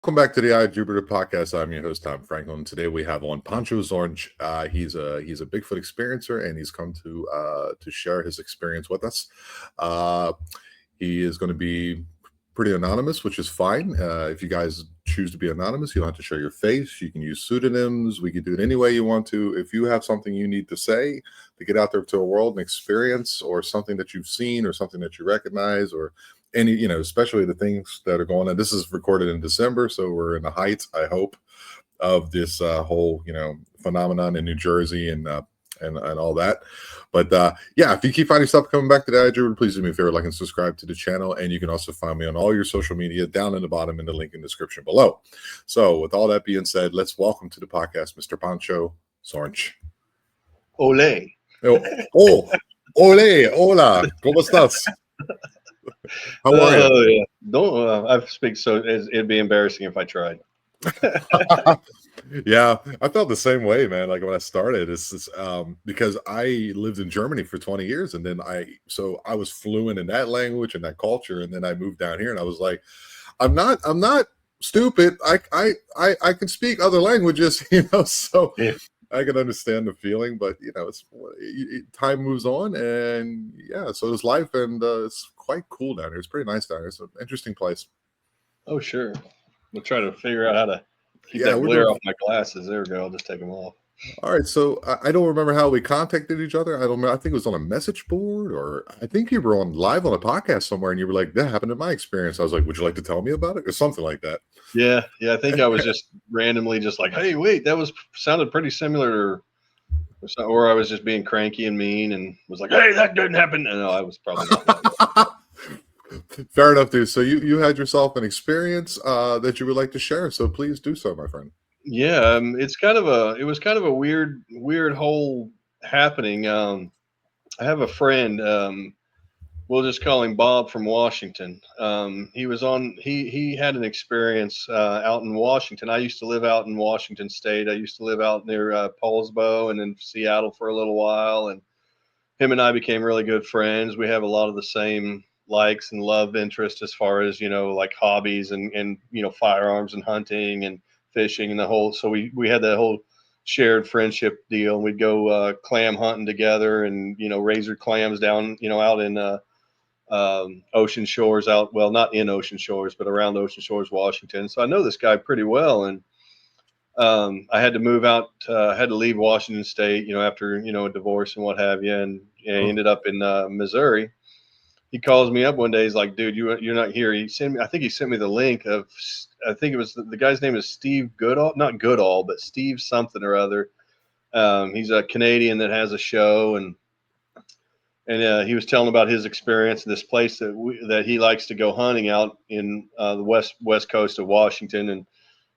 Welcome back to the I Jupiter podcast. I'm your host Tom Franklin. Today we have on Poncho Zorch. He's a Bigfoot experiencer, and he's come to share his experience with us. Uh, he is going to be pretty anonymous, which is fine. If you guys choose to be anonymous, you don't have to show your face. You can use pseudonyms. We can do it any way you want to. If you have something you need to say to get out there to a world and experience, or something that you've seen, or something that you recognize, or any, especially the things that are going on. This is recorded in December, so we're in the height, I hope, of this whole phenomenon in New Jersey and all that. But yeah, if you keep finding stuff coming back to the Jupiter, please do me a favor, like and subscribe to the channel, and you can also find me on all your social media down in the bottom in the link in the description below. So with all that being said, let's welcome to the podcast Mr. Poncho Zorch. Ole. Ole, hola, ¿cómo estás? How are you? Yeah. Don't I speak so it'd be embarrassing if I tried. Yeah, I felt the same way, man. Like when I started, it's because I lived in Germany for 20 years, and then I was fluent in that language and that culture, and then I moved down here, and I was like, I'm not stupid. I can speak other languages, so Yeah. I can understand the feeling, but time moves on, and yeah, so does life, and it's quite cool down here. It's pretty nice down here. It's an interesting place. Oh, sure. We'll try to figure out how to keep Yeah, that we're glare doing off my glasses. There we go. I'll just take them off. all right. So I don't remember how we contacted each other. I don't know. I think it was on a message board, or I think you were on live on a podcast somewhere, and you were like, "That happened in my experience." I was like, "Would you like to tell me about it?" or something like that. Yeah. I think I was just randomly just like, hey, wait, that sounded pretty similar or I was just being cranky and mean and was like, hey, that didn't happen. No, I was probably not. Fair enough, dude. So you had yourself an experience that you would like to share. So please do so, my friend. Yeah, it was kind of a weird whole happening. I have a friend. We'll just call him Bob from Washington. He had an experience out in Washington. I used to live out in Washington State. I used to live out near Paulsbo and then Seattle for a little while. And him and I became really good friends. We have a lot of the same likes and love interests as far as like hobbies and firearms and hunting and fishing and the whole. So we had that whole shared friendship deal. And we'd go clam hunting together and razor clams down out in Ocean Shores not in Ocean Shores, but around Ocean Shores, Washington. So I know this guy pretty well. And I had to move out, had to leave Washington State, after, a divorce and what have you. And I ended up in Missouri. He calls me up one day. He's like, dude, you're not here. I think he sent me the link of, I think it was the guy's name is Steve Goodall, not Goodall, but Steve something or other. He's a Canadian that has a show, and he was telling about his experience in this place that he likes to go hunting out in the west coast of Washington, and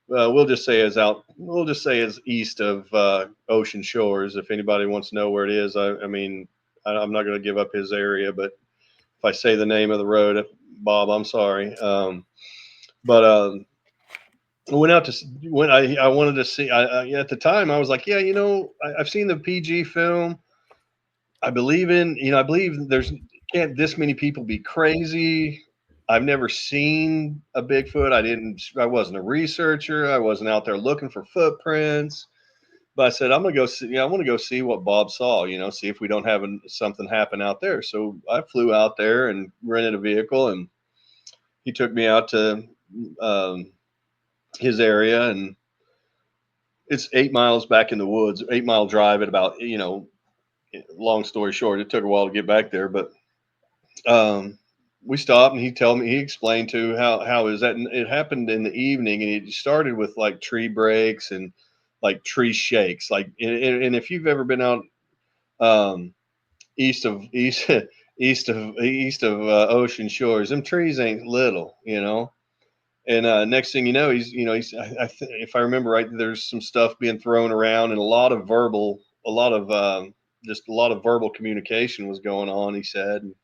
we'll just say is east of Ocean Shores. If anybody wants to know where it is, I mean, I'm not going to give up his area, but if I say the name of the road, Bob, I'm sorry. But I went out when I wanted to see. At the time, I was like, yeah, I've seen the PG film. I believe there's can't this many people be crazy. I've never seen a Bigfoot. I wasn't a researcher. I wasn't out there looking for footprints. But I said, I'm gonna go see. I want to go see what Bob saw. See if we don't have something happen out there. So I flew out there and rented a vehicle, and he took me out to his area, and it's 8 miles back in the woods. 8 mile drive at about long story short, it took a while to get back there, but we stopped and he explained to how is that it happened in the evening, and it started with like tree breaks and like tree shakes, like and if you've ever been out east of Ocean Shores, them trees ain't little, and next thing you know, if I remember right, there's some stuff being thrown around and a lot of verbal communication was going on, he said. And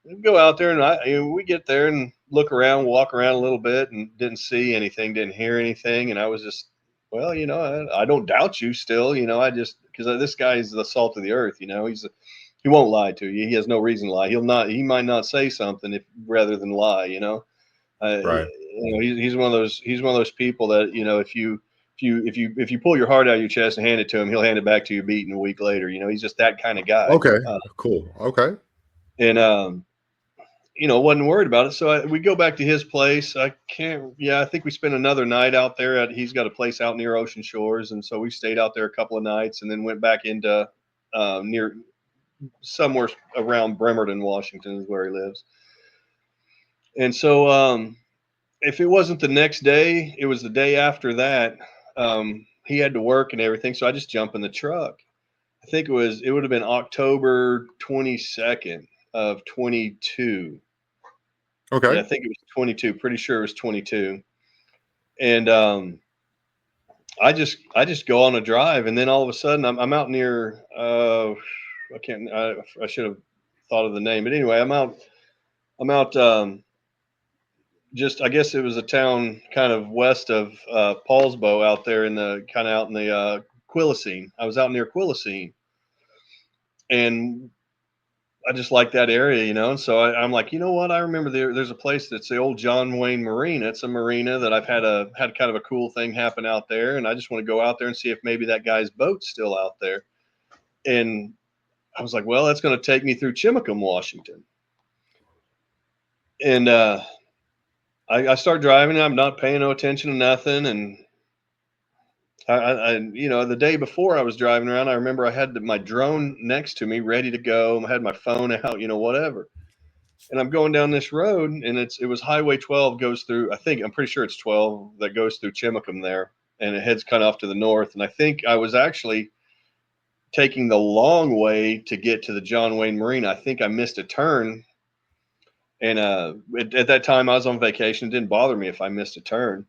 we'd go out there and we get there and look around, walk around a little bit, and didn't see anything, didn't hear anything. And I was just, well, I don't doubt you still, because this guy is the salt of the earth, he won't lie to you. He has no reason to lie. He might not say something rather than lie, Right. he's one of those people that, if you pull your heart out of your chest and hand it to him, he'll hand it back to you beaten a week later. He's just that kind of guy. Okay, cool. Okay. And wasn't worried about it. So we go back to his place. I think we spent another night out there. He's got a place out near Ocean Shores, and so we stayed out there a couple of nights, and then went back into near somewhere around Bremerton, Washington, is where he lives. And so if it wasn't the next day, it was the day after that. He had to work and everything, so I just jumped in the truck. I think it would have been October 22nd of 22. Okay. Yeah, I think it was 22. Pretty sure it was 22. And I just go on a drive, and then all of a sudden I'm out near I should have thought of the name, but anyway, I'm out just, I guess it was a town kind of west of Paulsbo, out there in the kind of out in the Quilcene. I was out near Quilcene, and I just like that area, and so I'm like, you know what? I remember there's a place that's the old John Wayne Marina. It's a marina that I've had kind of a cool thing happen out there, and I just want to go out there and see if maybe that guy's boat's still out there. And I was like, well, that's going to take me through Chimacum, Washington. And I start driving, and I'm not paying no attention to nothing. And the day before I was driving around, I remember I had my drone next to me ready to go. I had my phone out, whatever. And I'm going down this road, and it was Highway 12 goes through, I'm pretty sure it's 12 that goes through Chimacum there, and it heads kind of off to the north. And I think I was actually taking the long way to get to the John Wayne Marina. I think I missed a turn. And at that time I was on vacation. It didn't bother me if I missed a turn.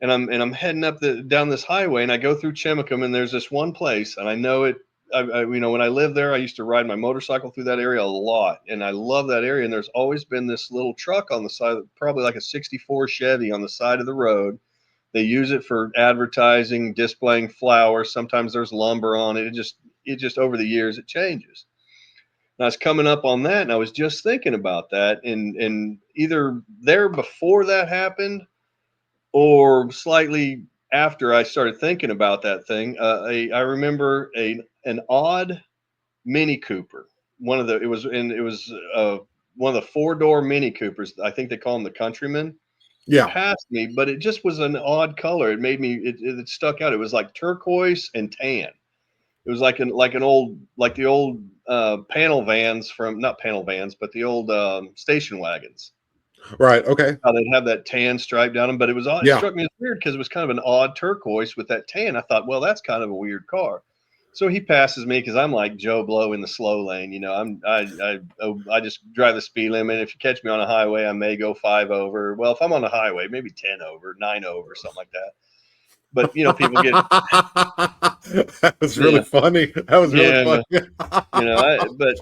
And I'm heading up down this highway, and I go through Chimacum, and there's this one place, and I know it. When I lived there, I used to ride my motorcycle through that area a lot, and I love that area. And there's always been this little truck on the side, probably like a '64 Chevy on the side of the road. They use it for advertising, displaying flowers. Sometimes there's lumber on it. It just over the years it changes. And I was coming up on that, and I was just thinking about that, and either there before that happened, or slightly after I started thinking about that thing. I remember an odd Mini Cooper. It was one of the 4-door Mini Coopers. I think they call them the Countryman. Yeah. Passed me, but it just was an odd color. It made me, it stuck out. It was like turquoise and tan. It was like the old panel vans not panel vans, but the old station wagons. Right. Okay. How they'd have that tan stripe down them, but it was odd. Yeah. It struck me as weird because it was kind of an odd turquoise with that tan. I thought, well, that's kind of a weird car. So he passes me because I'm like Joe Blow in the slow lane. I just drive the speed limit. If you catch me on a highway, I may go 5 over. Well, if I'm on a highway, maybe 10 over, 9 over, something like that. But people get that was really funny. That was really funny. But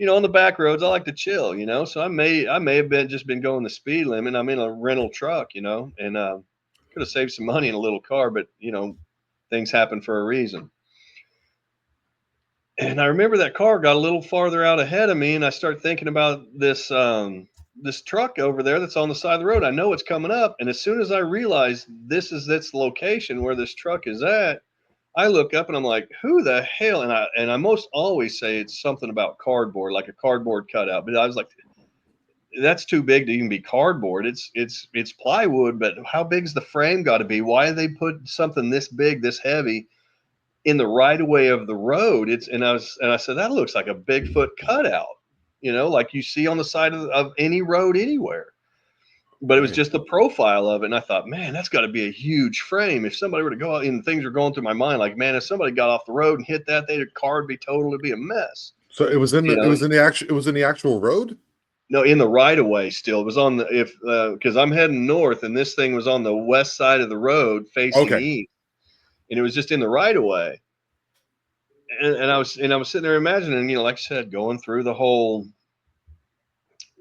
on the back roads, I like to chill. So I may have been going the speed limit. I'm in a rental truck, and could have saved some money in a little car, but things happen for a reason. And I remember that car got a little farther out ahead of me, and I start thinking about this truck over there that's on the side of the road. I know it's coming up, and as soon as I realize this is its location where this truck is at, I look up and I'm like, who the hell? And I most always say it's something about cardboard, like a cardboard cutout. But I was like, that's too big to even be cardboard. It's plywood, but how big's the frame got to be? Why did they put something this big, this heavy in the right of way of the road? I said, that looks like a Bigfoot cutout, like you see on the side of any road anywhere. But it was just the profile of it. And I thought, man, that's got to be a huge frame. If somebody were to go out, and things were going through my mind, like, man, if somebody got off the road and hit that, the car would be total, it'd be a mess. So it was in the actual road? No, in the right of way still. It was on because I'm heading north, and this thing was on the west side of the road facing east. And it was just in the right of way. And I was sitting there imagining, like I said, going through the whole,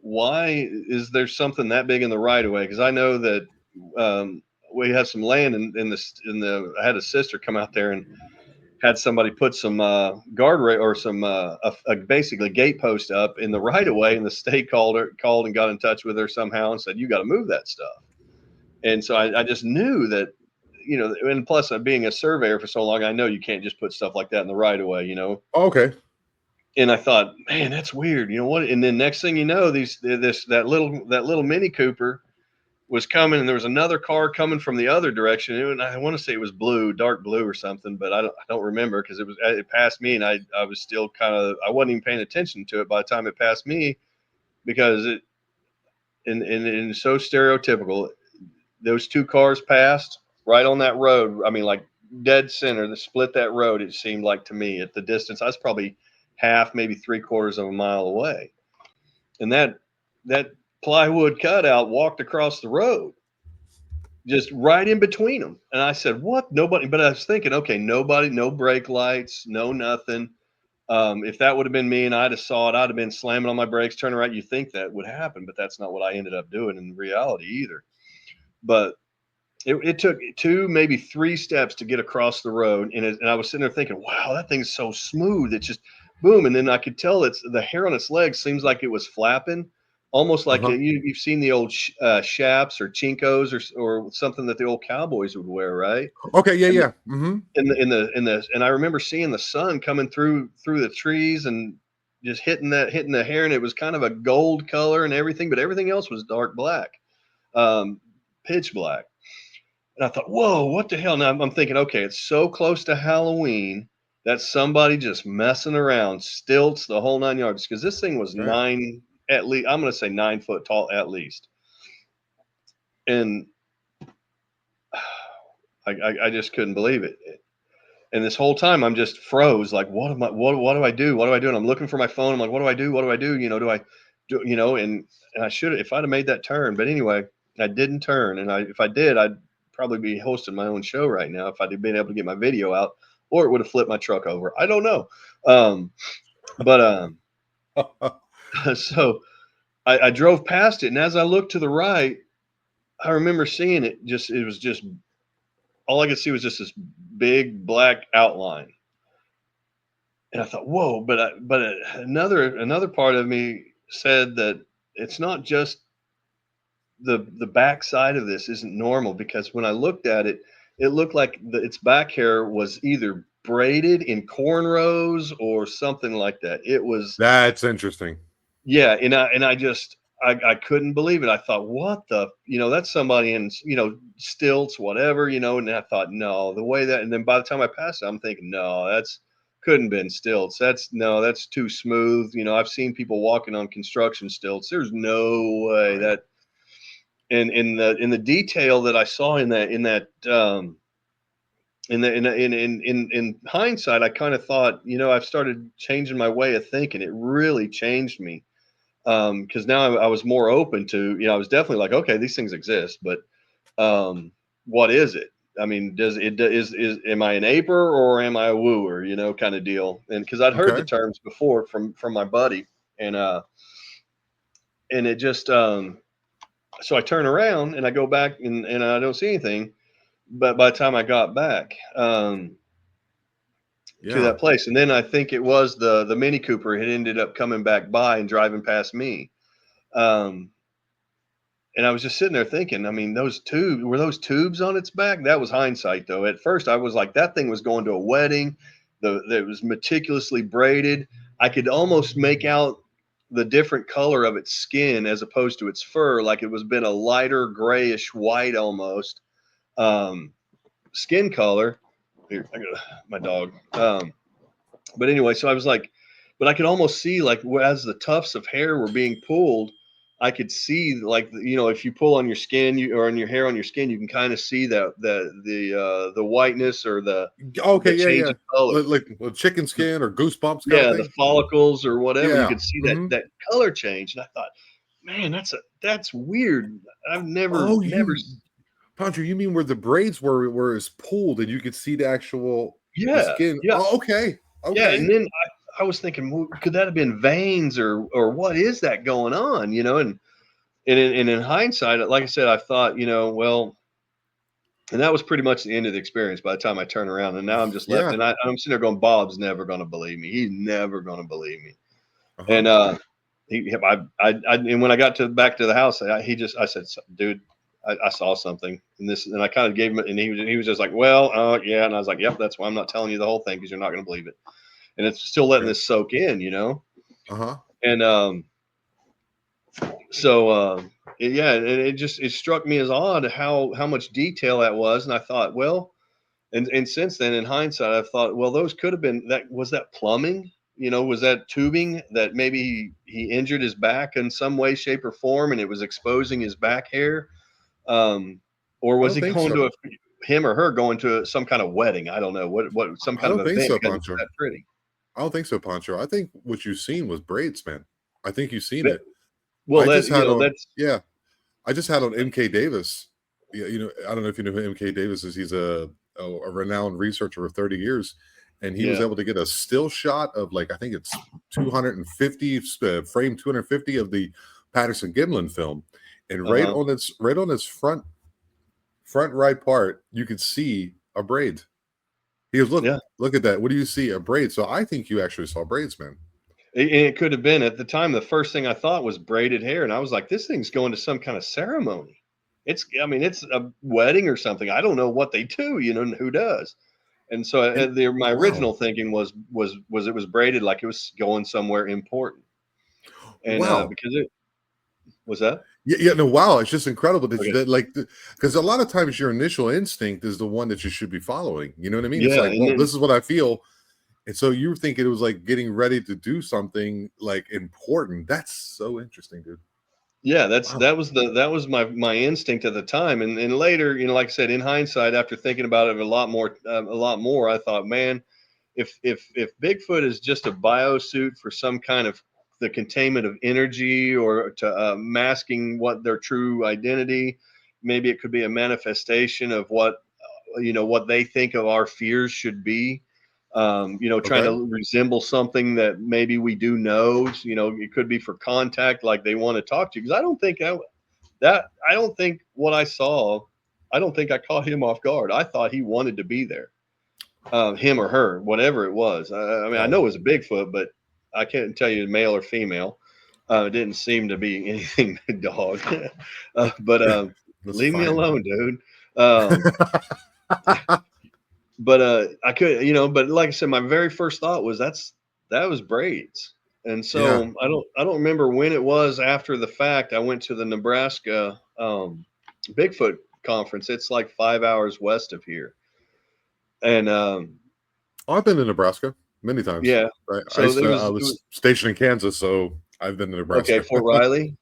why is there something that big in the right of way? Because I know that we have some land I had a sister come out there and had somebody put some guardrail or some basically gate post up in the right of way, and the state called and got in touch with her somehow and said, you got to move that stuff. And so I just knew that, and plus being a surveyor for so long, I know you can't just put stuff like that in the right of way. Okay. And I thought, man, that's weird. You know what? And then next thing you know, that little Mini Cooper was coming, and there was another car coming from the other direction. And I want to say it was blue, dark blue or something, but I don't remember, because it passed me, and I was still I wasn't even paying attention to it by the time it passed me, because and so stereotypical. Those two cars passed right on that road. I mean, like dead center, that split that road. It seemed like to me, at the distance, I was probably half, maybe 3/4 of a mile away, and that plywood cutout walked across the road, just right in between them. And I said, "What? Nobody?" But I was thinking, okay, nobody, no brake lights, no nothing. If that would have been me and I'd have saw it, I'd have been slamming on my brakes, turning right. You think that would happen, but that's not what I ended up doing in reality either. But it took 2, maybe 3 steps to get across the road, and I was sitting there thinking, "Wow, that thing's so smooth. It's just boom." And then I could tell the hair on its legs seems like it was flapping, almost like Uh-huh. you've seen the old chaps or chinkos, or something that the old cowboys would wear, right? Okay. Yeah. And Yeah. Mm-hmm. and I remember seeing the sun coming through the trees and just hitting the hair, and it was kind of a gold color and everything, but everything else was dark black, um, pitch black. And I thought, whoa, what the hell? Now I'm thinking, okay, it's so close to Halloween that somebody just messing around, stilts, the whole 9 yards. Because this thing was Okay. at least, I'm going to say 9 foot tall at least. And I just couldn't believe it. And this whole time I'm just froze. Like, what do I do? What do I do? And I'm looking for my phone. I'm like, what do I do? What do I do? Do I do, and I should have, if I'd have made that turn. But anyway, I didn't turn. And if I did, I'd probably be hosting my own show right now if I'd been able to get my video out, or it would have flipped my truck over. I don't know. Um, but so I drove past it. And as I looked to the right, I remember seeing it. It was just, all I could see was just this big black outline. And I thought, whoa, but another part of me said that it's not just the back side of this isn't normal, because when I looked at it, it looked like its back hair was either braided in cornrows or something like that. It was, That's interesting. yeah, and I just I couldn't believe it. I thought, what the, that's somebody in, stilts, whatever, and I thought, no, the way that, and then by the time I passed it, I'm thinking, no, that's couldn't been stilts. That's too smooth. I've seen people walking on construction stilts. There's no way Right. that, and in the detail that I saw in hindsight, I kind of thought, I've started changing my way of thinking. It really changed me, because now I was more open to, I was definitely like, okay, these things exist, but what is it? I mean, does it is am I an aper or am I a wooer? Kind of deal. And because I'd heard the Okay. terms before from my buddy, and it just so I turn around and I go back, and I don't see anything. But by the time I got back to Yeah. that place, and then I think it was the Mini Cooper had ended up coming back by and driving past me. Um, And I was just sitting there thinking, I mean, those tubes on its back? That was hindsight, though. At first, I was like, that thing was going to a wedding. That was meticulously braided. I could almost make out the different color of its skin as opposed to its fur, like it was been a lighter grayish white almost, um, skin color. Here, I got my dog. But anyway, so I was like, but I could almost see, like, as the tufts of hair were being pulled, I could see, like, if you pull on your skin, or on your hair on your skin, you can kind of see that the whiteness, or the Okay. Yeah. change Yeah. of color. Like chicken skin or goosebumps kind of Yeah, the thing. follicles or whatever, you Yeah. could see that Mm-hmm. that color change, and I thought, man, that's weird. I've Oh, never. Poncho, you mean where the braids were is pulled and you could see the Yeah, skin? yeah, Oh, okay. yeah, Okay. and then I was thinking, well, could that have been veins, or what is that going on? And in hindsight, like I said, I thought, well, and that was pretty much the end of the experience by the time I turn around. And now I'm just left, Yeah. and I'm sitting there going, Bob's never going to believe me. He's never going to believe me. Uh huh. And and when I got back to the house, I said, dude, I saw something in this, and I kind of gave him, and he was just like, well, yeah, and I was like, yep, that's why I'm not telling you the whole thing because you're not going to believe it, and it's still letting Okay. this soak in, you know, Uh-huh. and so yeah, and it struck me as odd how much detail that was, and I thought, well, and since then, in hindsight, I've thought, well, those could have been that plumbing, you know, was that tubing that maybe he injured his back in some way, shape, or form, and it was exposing his back hair, um, or I was don't he think going so. to him or her going to some kind of wedding? I don't know what some I kind of don't think event so, because it's Pancho. that pretty. I don't think so, Pancho. I think what you've seen was braids, man. I think you've seen But it. well, I that just you had know on, that's yeah, I just had on MK Davis. Yeah, I don't know if you know who MK Davis is. He's a renowned researcher for 30 years, and he was yeah, able to get a still shot of like I think it's 250 frame 250 of the Patterson Gimlin film, and uh-huh, right on its front right part, you could see a braid. He goes, yeah. look at that. What do you see? A braid. So I think you actually saw braids, man. It could have been at the time. The first thing I thought was braided hair, and I was like, "This thing's going to some kind of ceremony." I mean, it's a wedding or something. I don't know what they do, you know, and who does. And so And my wow, original thinking was it was braided like it was going somewhere important, and wow. because it was that Yeah, yeah, no, wow, it's just incredible that okay, because a lot of times your initial instinct is the one that you should be following. You know what I mean? It's yeah, like, and well, then this is what I feel. And so you think it was like getting ready to do something like important. That's so interesting, dude. yeah, Wow. that was my instinct at the time, and later, you know, like I said, in hindsight, after thinking about it a lot more, I thought, man, if Bigfoot is just a biosuit for some kind of the containment of energy or to masking what their true identity, maybe it could be a manifestation of what you know what they think of our fears should be. You know, trying Okay. to resemble something that maybe we do know. You know, it could be for contact, like they want to talk to you. Because I don't think what I saw. I don't think I caught him off guard. I thought he wanted to be there, him or her, whatever it was. I mean, I know Wow. it was a Bigfoot, but I can't tell you male or female. It didn't seem to be anything dog. But That's leave me fine. alone, dude. Um, but I could, you know, but like I said, my very first thought was that was braids. And Yeah. so I don't remember when it was after the fact. I went to the Nebraska Bigfoot conference. It's like 5 hours west of here, and Oh, I've been to Nebraska many times. yeah. So I it was was stationed in Kansas, so I've been to okay. Nebraska. Fort Riley.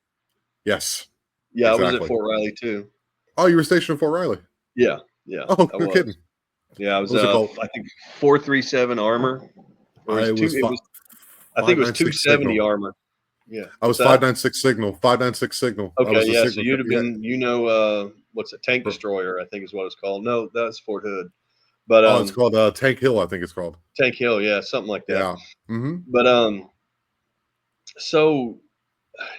Yes, Yeah, I was at exactly. Fort Riley too. Oh, you were stationed in Fort Riley. Yeah, yeah, Oh, I no was. kidding. Yeah, I What was. was it called? I think 437 armor. Or I was it was. I think it was 596 270 signal. armor. Yeah. I What's was that? 596 signal. 596 signal. I Okay, was the yeah. So signal. you'd have Yeah. been, you know, what's a tank destroyer? I think is what it's called. No, that's Fort Hood. But Oh, it's called Tank Hill. I think it's called. Tank Hill, yeah, something like that. Yeah. Hmm. But so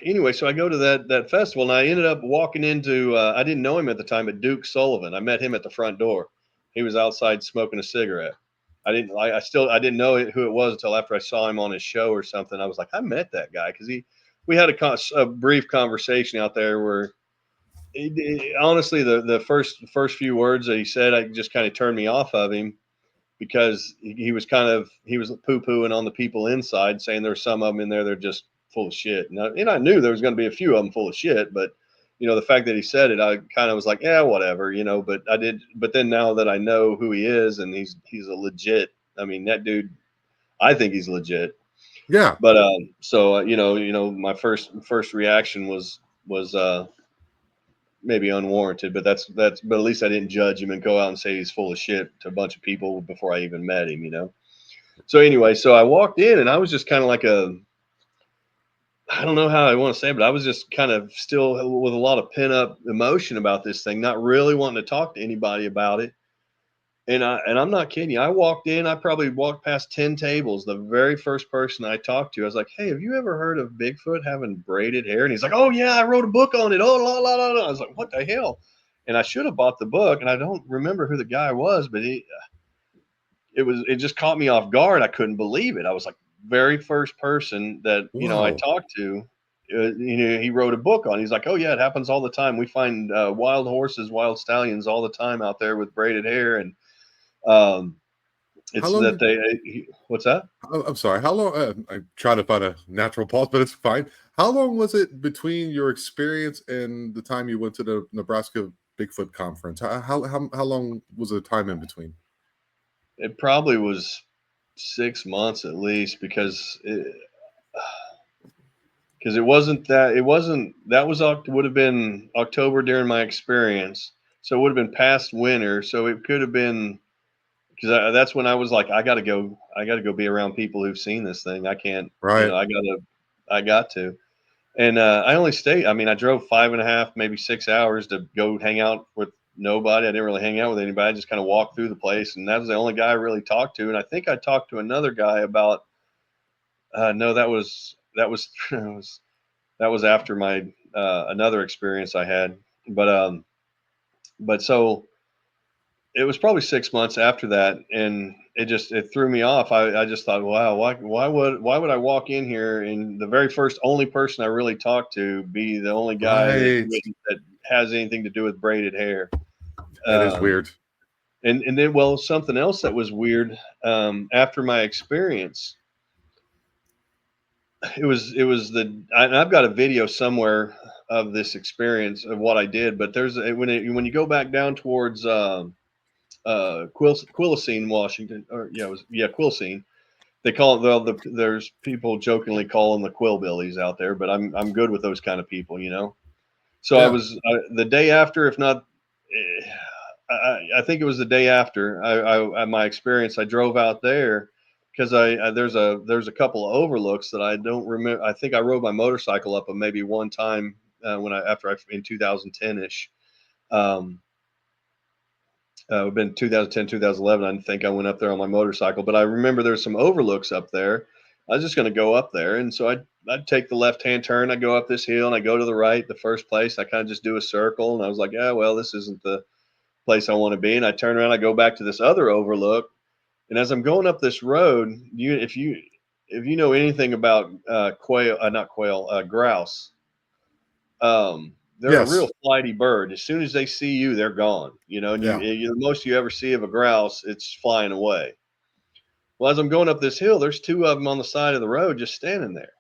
anyway, so I go to that festival, and I ended up walking into. I didn't know him at the time, but Duke Sullivan. I met him at the front door. He was outside smoking a cigarette. I didn't know who it was until after I saw him on his show or something. I was like, I met that guy because we had a brief conversation out there where honestly the first few words that he said, I just kind of turned me off of him because he was poo pooing on the people inside, saying there's some of them in there they're just full of shit. And I knew there was going to be a few of them full of shit, but you know the fact that he said it, I kind of was like, yeah, whatever, you know. But I did. But then now that I know who he is, and he's a legit. I mean, that dude. I think he's legit. Yeah. But so you know, my first reaction was maybe unwarranted, but but at least I didn't judge him and go out and say he's full of shit to a bunch of people before I even met him, you know. So anyway, so I walked in and I was just kind of like I don't know how I want to say it, but I was just kind of still with a lot of pent up emotion about this thing, not really wanting to talk to anybody about it. And I'm not kidding you. I walked in, I probably walked past 10 tables. The very first person I talked to, I was like, "Hey, have you ever heard of Bigfoot having braided hair?" And he's like, "Oh yeah, I wrote a book on it." Oh la la la la. I was like, "What the hell?" And I should have bought the book, and I don't remember who the guy was, but it just caught me off guard. I couldn't believe it. I was like, very first person that, you know, I Wow. talked to, he wrote a book on. He's like, oh yeah, it happens all the time. We find wild horses, wild stallions all the time out there with braided hair, and um, How it's long that did what's that? I'm sorry, how long I try to find a natural pause, but it's fine. How long was it between your experience and the time you went to the Nebraska Bigfoot conference? How long was the time in between? It probably was 6 months at least, because it wasn't that was would have been October during my experience, so it would have been past winter, so it could have been because that's when I was like, I got to go be around people who've seen this thing. I can't, Right. I got to. And I only stayed. I mean, I drove 5.5, maybe 6 hours to go hang out with nobody. I didn't really hang out with anybody. I just kind of walked through the place, and that was the only guy I really talked to. And I think I talked to another guy about. No, that was after my another experience I had. But but so it was probably 6 months after that, and it threw me off. I just thought, wow, why would I walk in here and the very first only person I really talked to be the only guy Right. that has anything to do with braided hair? That is Um, weird. and then, well, something else that was weird after my experience, I've got a video somewhere of this experience of what I did, but when you go back down towards Quilcene, Washington, or Quilcene. They call it there's people jokingly call them the Quillbillies out there, but I'm good with those kind of people, you know. So I Yeah. was the day after, if not, I think it was the day after my experience. I drove out there because there's a couple of overlooks that I don't remember. I think I rode my motorcycle up them maybe one time when I after I in 2010 ish. Um, been 2010, 2011. I think I went up there on my motorcycle, but I remember there's some overlooks up there. I was just going to go up there. And so I'd take the left hand turn. I go up this hill and I go to the right, the first place. I kind of just do a circle. And I was like, yeah, well, this isn't the place I want to be. And I turn around, I go back to this other overlook. And as I'm going up this road, if you know anything about not quail, grouse, they're a real Yes. flighty bird. As soon as they see you, they're gone. You know, and Yeah. the most you ever see of a grouse, it's flying away. Well, as I'm going up this hill, there's two of them on the side of the road just standing there.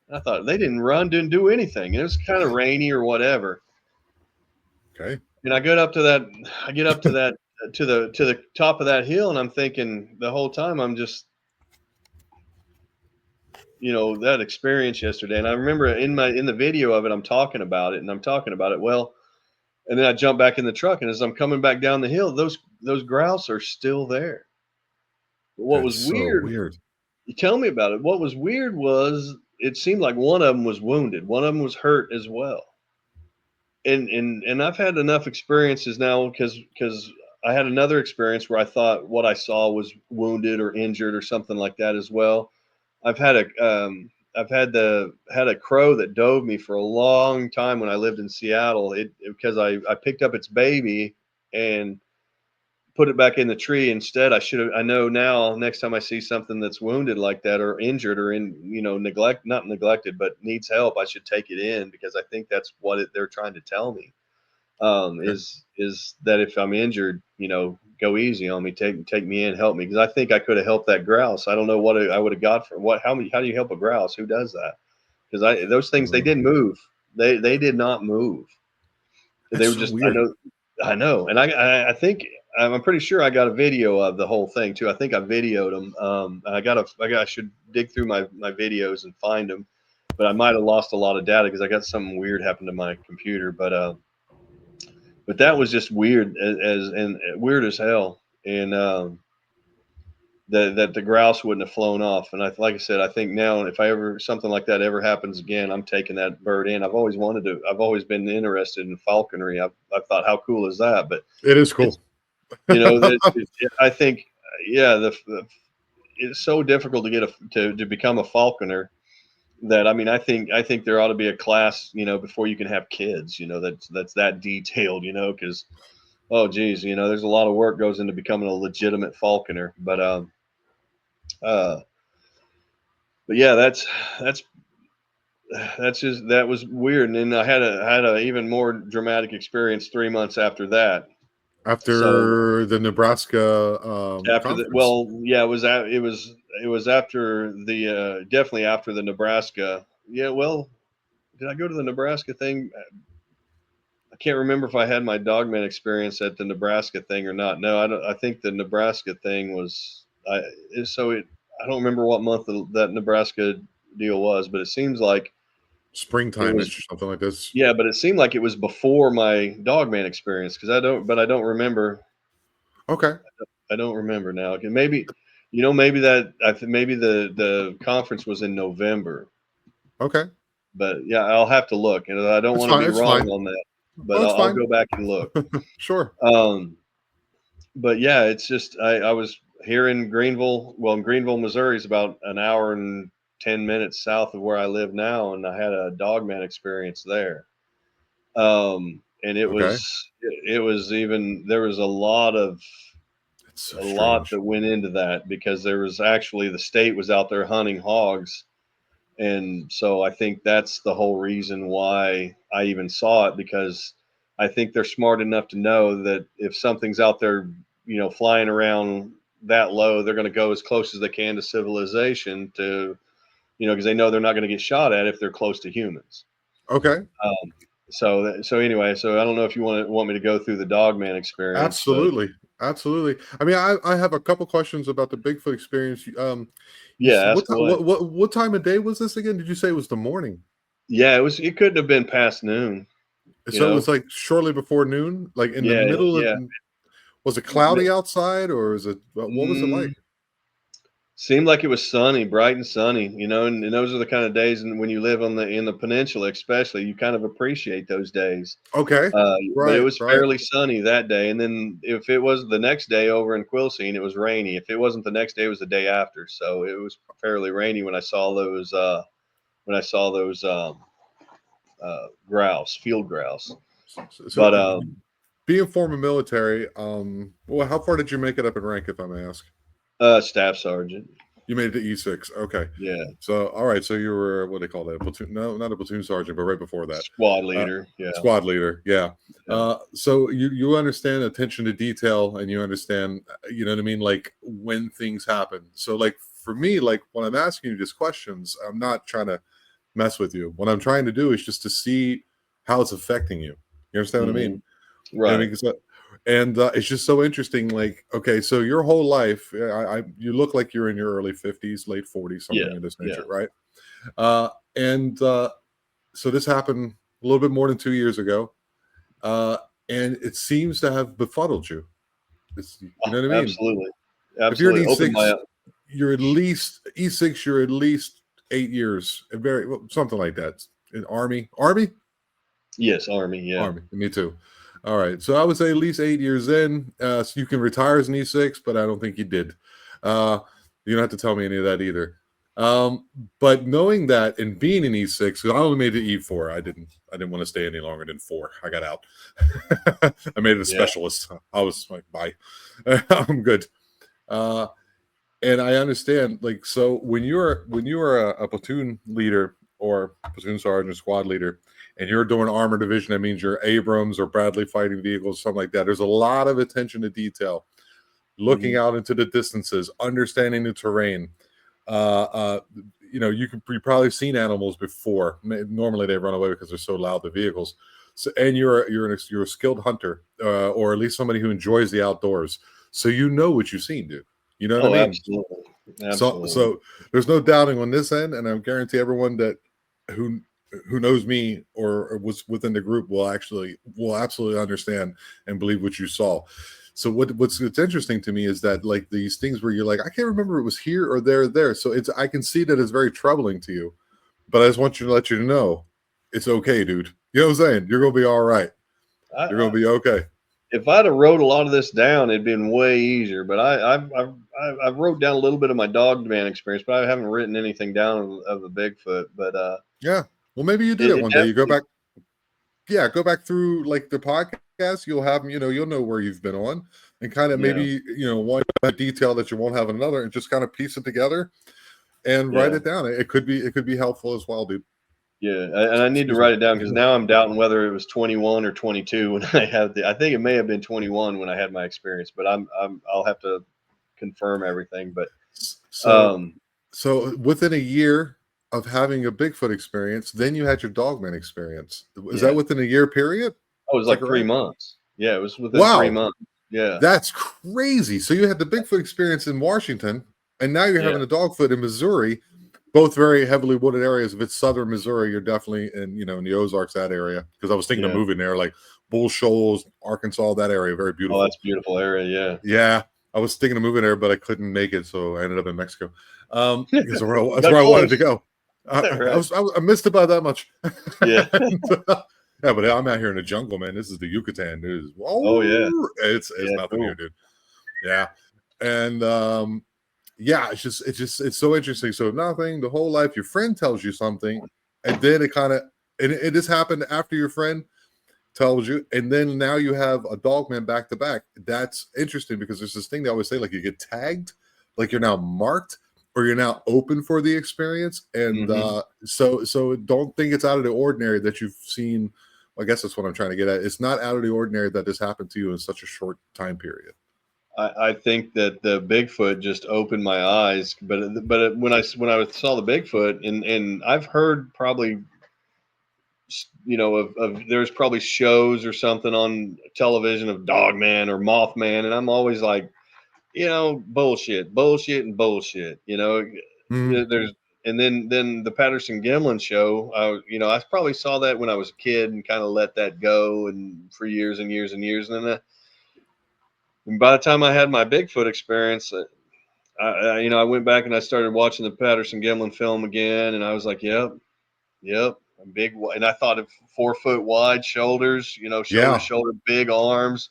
I thought they didn't run, didn't do anything. It was kind of rainy or whatever. Okay. And I get up to that to the top of that hill, and I'm thinking the whole time I'm just that experience yesterday. And I remember in the video of it, I'm talking about it, and I'm talking about it. Well, and then I jump back in the truck, and as I'm coming back down the hill, those grouse are still there. But what was That's so weird, weird. you tell me about it. What was weird was it seemed like one of them was wounded, one of them was hurt as well. And I've had enough experiences now because I had another experience where I thought what I saw was wounded or injured or something like that as well. I've had had a crow that dove me for a long time when I lived in Seattle. It because I picked up its baby and put it back in the tree instead. I know now next time I see something that's wounded like that or injured or in not neglected but needs help, I should take it in because I think that's what they're trying to tell me. Okay. Is that if I'm injured, go easy on me, take me in, help me, because I think I could have helped that grouse. I don't know what I would have got for what. How do you help a grouse? Who does that? Because those things they Mm. didn't move. They did not move. They That's were so just weird. I know, and I think I'm pretty sure I got a video of the whole thing too. I think I videoed them. I should dig through my videos and find them, but I might have lost a lot of data because I got something weird happened to my computer. But that was just weird and weird as hell. And that the grouse wouldn't have flown off. And like I said, I think now if I ever something like that ever happens again, I'm taking that bird in. I've always wanted to. I've always been interested in falconry. I've thought, how cool is that? But It is it's cool. I think yeah it's so difficult to get to become a falconer that I think there ought to be a class before you can have kids that's that detailed because oh geez there's a lot of work goes into becoming a legitimate falconer uh but yeah that's that was weird. And then I had a even more dramatic experience 3 months after that. So After the Nebraska after the conference. well, yeah, it was after the definitely after the Nebraska. Yeah, well, did I go to the Nebraska thing? I can't remember if I had my Dogman experience at the Nebraska thing or not. No, I don't. I think the Nebraska thing was. I don't remember what month that Nebraska deal was, but it seems like it Springtime was. ish or something like this. Yeah, but it seemed like it was before my Dogman experience because I don't. But I don't remember. Okay. I don't remember now. Okay, maybe, maybe maybe the conference was in November. Okay. But yeah, I'll have to look, and I don't It's want to fine. be It's wrong fine. on that. But Oh, it's I'll fine. go back and look. Sure. Um, but yeah, it's just I was here in Greenville. Well, in Greenville, Missouri is about an hour and 10 minutes south of where I live now, and I had a Dogman experience there. And Okay. it was even there was It's so a lot strange. that went into that because there was actually the state was out there hunting hogs. And so I think that's the whole reason why I even saw it, because I think they're smart enough to know that if something's out there, flying around that low, they're going to go as close as they can to civilization to, because they know they're not going to get shot at if they're close to humans. Okay. So anyway, so I don't know if you want me to go through the Dogman experience, but Absolutely. Absolutely. I mean, I have a couple questions about the Bigfoot experience. yeah, ask away. What time of day was this again? Did you say it was the morning? Yeah, it couldn't have been past noon, you So it was know. like shortly before noon, like in the Yeah, middle of. yeah. Was it cloudy outside, or is it? What was it Mm, like? Seemed like it was sunny, bright and sunny, and those are the kind of days, and when you live in the peninsula, especially, you kind of appreciate those days. Okay. But it Right. was Right. fairly sunny that day, and then if it was the next day over in Quilcene, it was rainy. If it wasn't the next day, it was the day after. So it was fairly rainy when I saw those grouse, field grouse. So But being former military, well, how far did you make it up in rank, if I may ask? staff sergeant, You made it to E6. Okay. yeah, So, all right. So you were, what do they call that? Platoon? No, not a platoon sergeant, but right before that, squad uh, leader, yeah, squad leader. Yeah. yeah, So you understand attention to detail, and you understand, you know what I mean, like when things happen. So, like for me, like when I'm asking you these questions, I'm not trying to mess with you. What I'm trying to do is just to see how it's affecting you. You understand what I hmm mean? You know what I right, mean? And it's just so interesting. Like, okay, so your whole life, you look like you're in your early 50s, late 40s, yeah, something of this yeah, nature, right? And So this happened a little bit more than 2 years ago, uh, and it seems to have befuddled you. You know what I mean? absolutely, If you're an absolutely. Open my E6, you're at least E6. You're at least 8 years, very well, something like that. In Army. yes, Army, yeah, Army. Me too. All right. So I would say at least 8 years in. So you can retire as an E6, but I don't think you did. Uh, you don't have to tell me any of that either. But knowing that and being an E6, because I only made it E4. I didn't want to stay any longer than 4. I got out. I made it a yeah, specialist. I was like, bye. I'm good. Uh, and I understand, like, so when you're a platoon leader or platoon sergeant, squad leader, and you're doing armor division, that means you're Abrams or Bradley fighting vehicles, something like that. There's a lot of attention to detail, looking hmm out into the distances, understanding the terrain. Uh, uh, you probably seen animals before. Normally they run away because they're so loud, the vehicles. So, and you're a skilled hunter, or at least somebody who enjoys the outdoors. So you know what you've seen, dude. You know what I Oh, mean? absolutely, So absolutely, so there's no doubting on this end, and I guarantee everyone that who who knows me or was within the group will absolutely understand and believe what you saw. So what's interesting to me is that like these things where you're like, I can't remember it was here or there. So it's I can see that it's very troubling to you, but I just want you to let you know it's okay, dude. You know what I'm saying? You're gonna be all right. I, You're gonna be okay. if I'd have wrote a lot of this down, it'd been way easier. But I've wrote down a little bit of my dog man experience, but I haven't written anything down of the Bigfoot. But Yeah. Well, maybe you did it it one day. You go definitely, back, yeah, go back through like the podcast. You'll have, you'll know where you've been on, and kind of yeah, maybe, one detail that you won't have another, and just kind of piece it together and write yeah, it down. It could be helpful as well, dude. Yeah, and I need to Excuse me. write it down because now I'm doubting whether it was 21 or 22 when I had I think it may have been 21 when I had my experience, but I'll have to confirm everything. But So, um, within a year of having a Bigfoot experience, then you had your Dogman experience. Is that yeah, within a year period? oh, it was Is that like 3 correct? months. Yeah, it was within 3 Wow, months. Yeah, that's crazy. So you had the Bigfoot experience in Washington, and now you're yeah, having a Dogfoot in Missouri, both very heavily wooded areas. If it's southern Missouri, you're definitely in the Ozarks, that area. Because I was thinking of yeah. moving there, like Bull Shoals, Arkansas, that area, very Oh, beautiful. that's a beautiful area. Yeah. Yeah, I was thinking of moving there, but I couldn't make it, so I ended up in Mexico. Because that's Got where I wanted to close. go. Right. I missed it by that much. Yeah. Yeah, but I'm out here in the jungle, man. This is the Yucatan. Oh, yeah. It's Yeah. nothing here, Cool. dude. Yeah, and yeah, it's so interesting. So nothing the whole life. Your friend tells you something, and then it just happened after your friend tells you, and then now you have a Dogman back to back. That's interesting because there's this thing they always say, like you get tagged, like you're now marked, or you're now open for the experience. And Hmm. so don't think it's out of the ordinary that you've seen. I guess that's what I'm trying to get at. It's not out of the ordinary that this happened to you in such a short time period. I think that the Bigfoot just opened my eyes, but when I saw the Bigfoot, and I've heard probably, of there's probably shows or something on television of Dogman or Mothman, and I'm always like, bullshit, bullshit, and bullshit. Mhm. There's and then the Patterson Gimlin show. I probably saw that when I was a kid and kind of let that go, and for years and years and years, and by the time I had my Bigfoot experience, I went back and I started watching the Patterson Gimlin film again, and I was like, yep, yep, I'm big, and I thought of 4 foot wide shoulders, shoulder to Yeah, shoulder, big arms,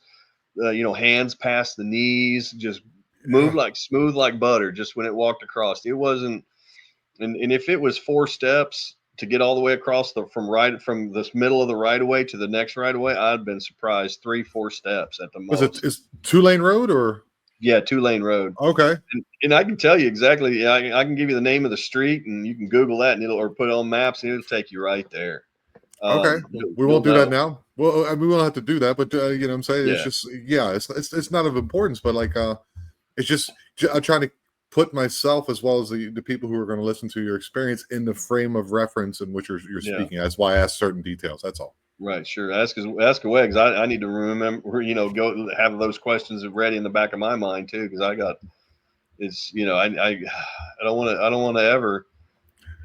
hands past the knees, just move yeah. like smooth like butter. Just when it walked across, it wasn't, and if it was 4 steps to get all the way across from this middle of the right of way to the next right of way, I'd been surprised 3-4 steps at the Was it most. is 2 lane road or Yeah, 2 lane road. okay? And I can tell you exactly. Yeah, I can give you the name of the street, and you can Google that, and it'll or put it on maps, and it'll take you right there. Okay, we You'll won't do that know. now. Well, we won't have to do that, but what I'm saying, it's Yeah, just yeah, it's not of importance, but like it's just I'm trying to put myself as well as the people who are going to listen to your experience in the frame of reference in which you're yeah, speaking. That's why I ask certain details. That's all. right. Sure. Ask away, because I need to remember. Go have those questions ready in the back of my mind too, because I got it's. I don't want to. I don't want to ever.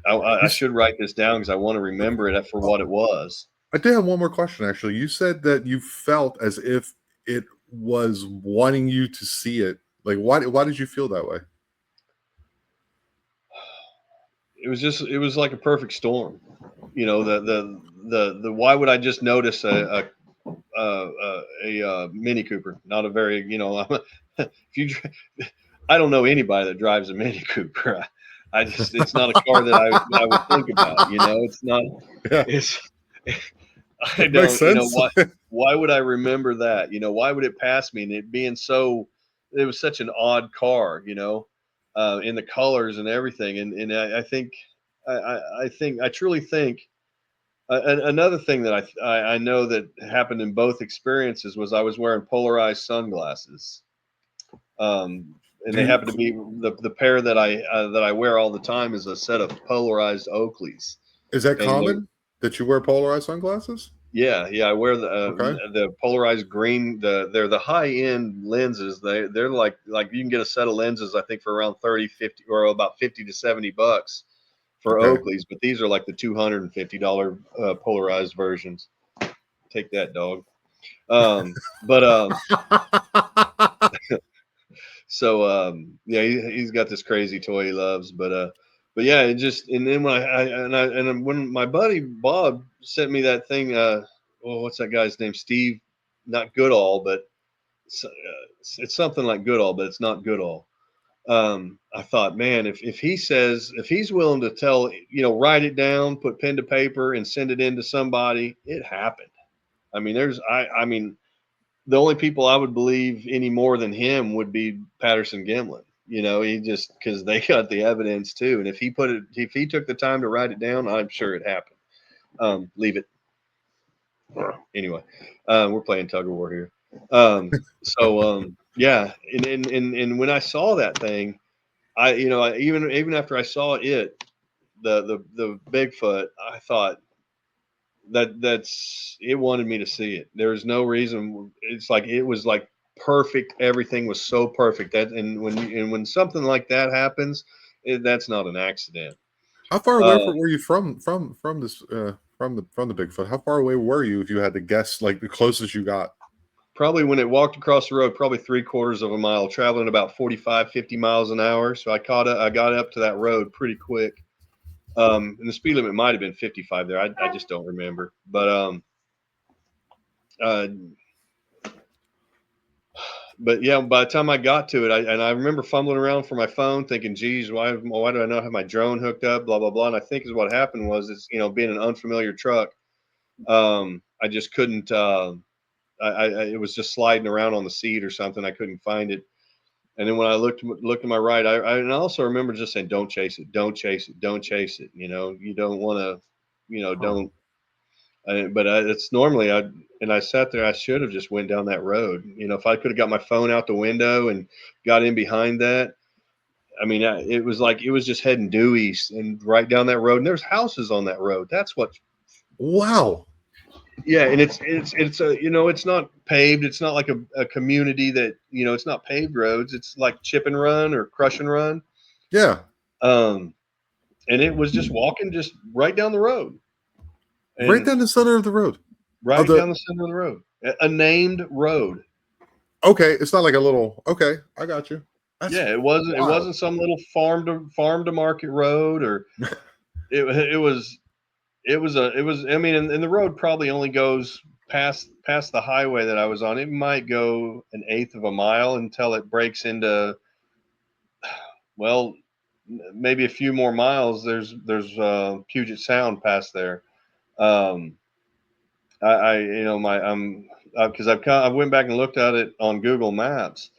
I You, should write this down because I want to remember it for oh, what it was. I did have one more question actually. You said that you felt as if it was wanting you to see it. Like why did you feel that way? It was like a perfect storm. The why would I just notice a Mini Cooper, not a very, if you, I don't know anybody that drives a Mini Cooper. I just, it's not a car that I would think about, it's not, Yeah, it's, I it makes don't, sense. why would I remember that? Why would it pass me? And it being it was such an odd car, in the colors and everything. And I think, I truly think, another thing that I know that happened in both experiences was I was wearing polarized sunglasses, and Do they you happen to be the pair that I wear all the time is a set of polarized Oakleys, Is that and they're common that you wear polarized sunglasses? yeah, I wear Okay. the polarized green. They're the high end lenses. They're like you can get a set of lenses I think for around 30, 50, or about 50 to $70 for Okay. Oakleys, but these are like the $250 polarized versions. Take that, dog. But so yeah, he's got this crazy toy he loves, but yeah, it just, and then when my buddy Bob sent me that thing, what's that guy's name? Steve, not Goodall, but it's something like Goodall, but it's not Goodall. I thought, man, if he's willing to tell, write it down, put pen to paper, and send it in to somebody, it happened. I mean, I mean, the only people I would believe any more than him would be Patterson Gimlin. He because they got the evidence too. And if he took the time to write it down, I'm sure it happened. Leave it. Anyway, we're playing tug of war here. Yeah, and when I saw that thing, even after I saw it, the Bigfoot, I thought that's it wanted me to see it. There's no reason. It's like it was like perfect. Everything was so perfect. When something like that happens, that's not an accident. How far away Uh, were you from this from the Bigfoot? How far away were you if you had to guess, like the closest you got? Probably when it walked across the road, probably 3/4 of a mile, traveling about 45, 50 miles an hour. So I got up to that road pretty quick. And the speed limit might have been 55 there. I just don't remember. Uh, but yeah, by the time I got to it, I remember fumbling around for my phone, thinking, "Geez, why do I not have my drone hooked up?" Blah blah blah. And I think is what happened was, it's being an unfamiliar truck, I just couldn't. It was just sliding around on the seat or something. I couldn't find it. And then when I looked to my right, and I also remember just saying, "Don't chase it, don't chase it, don't chase it." You don't want to, Huh. don't. It's normally I sat there. I should have just went down that road. If I could have got my phone out the window and got in behind that. I mean, it was like it was just heading due east and right down that road. And there's houses on that road. That's what. Wow. Yeah, and it's not paved. It's not like a community that it's not paved roads. It's like chip and run or crush and run. Yeah. Um, and it was just walking just right down the road Right and down the center of the road. Of right the down the center of the road, a named road. Okay, it's not like a little. Okay, I got you. That's Yeah, it wasn't wild. some little farm to market road or it was. I mean, and the road probably only goes past the highway that I was on. It might go an eighth of a mile until it breaks into, well, maybe a few more miles. There's Puget Sound past there. Um, I my because I went back and looked at it on Google Maps,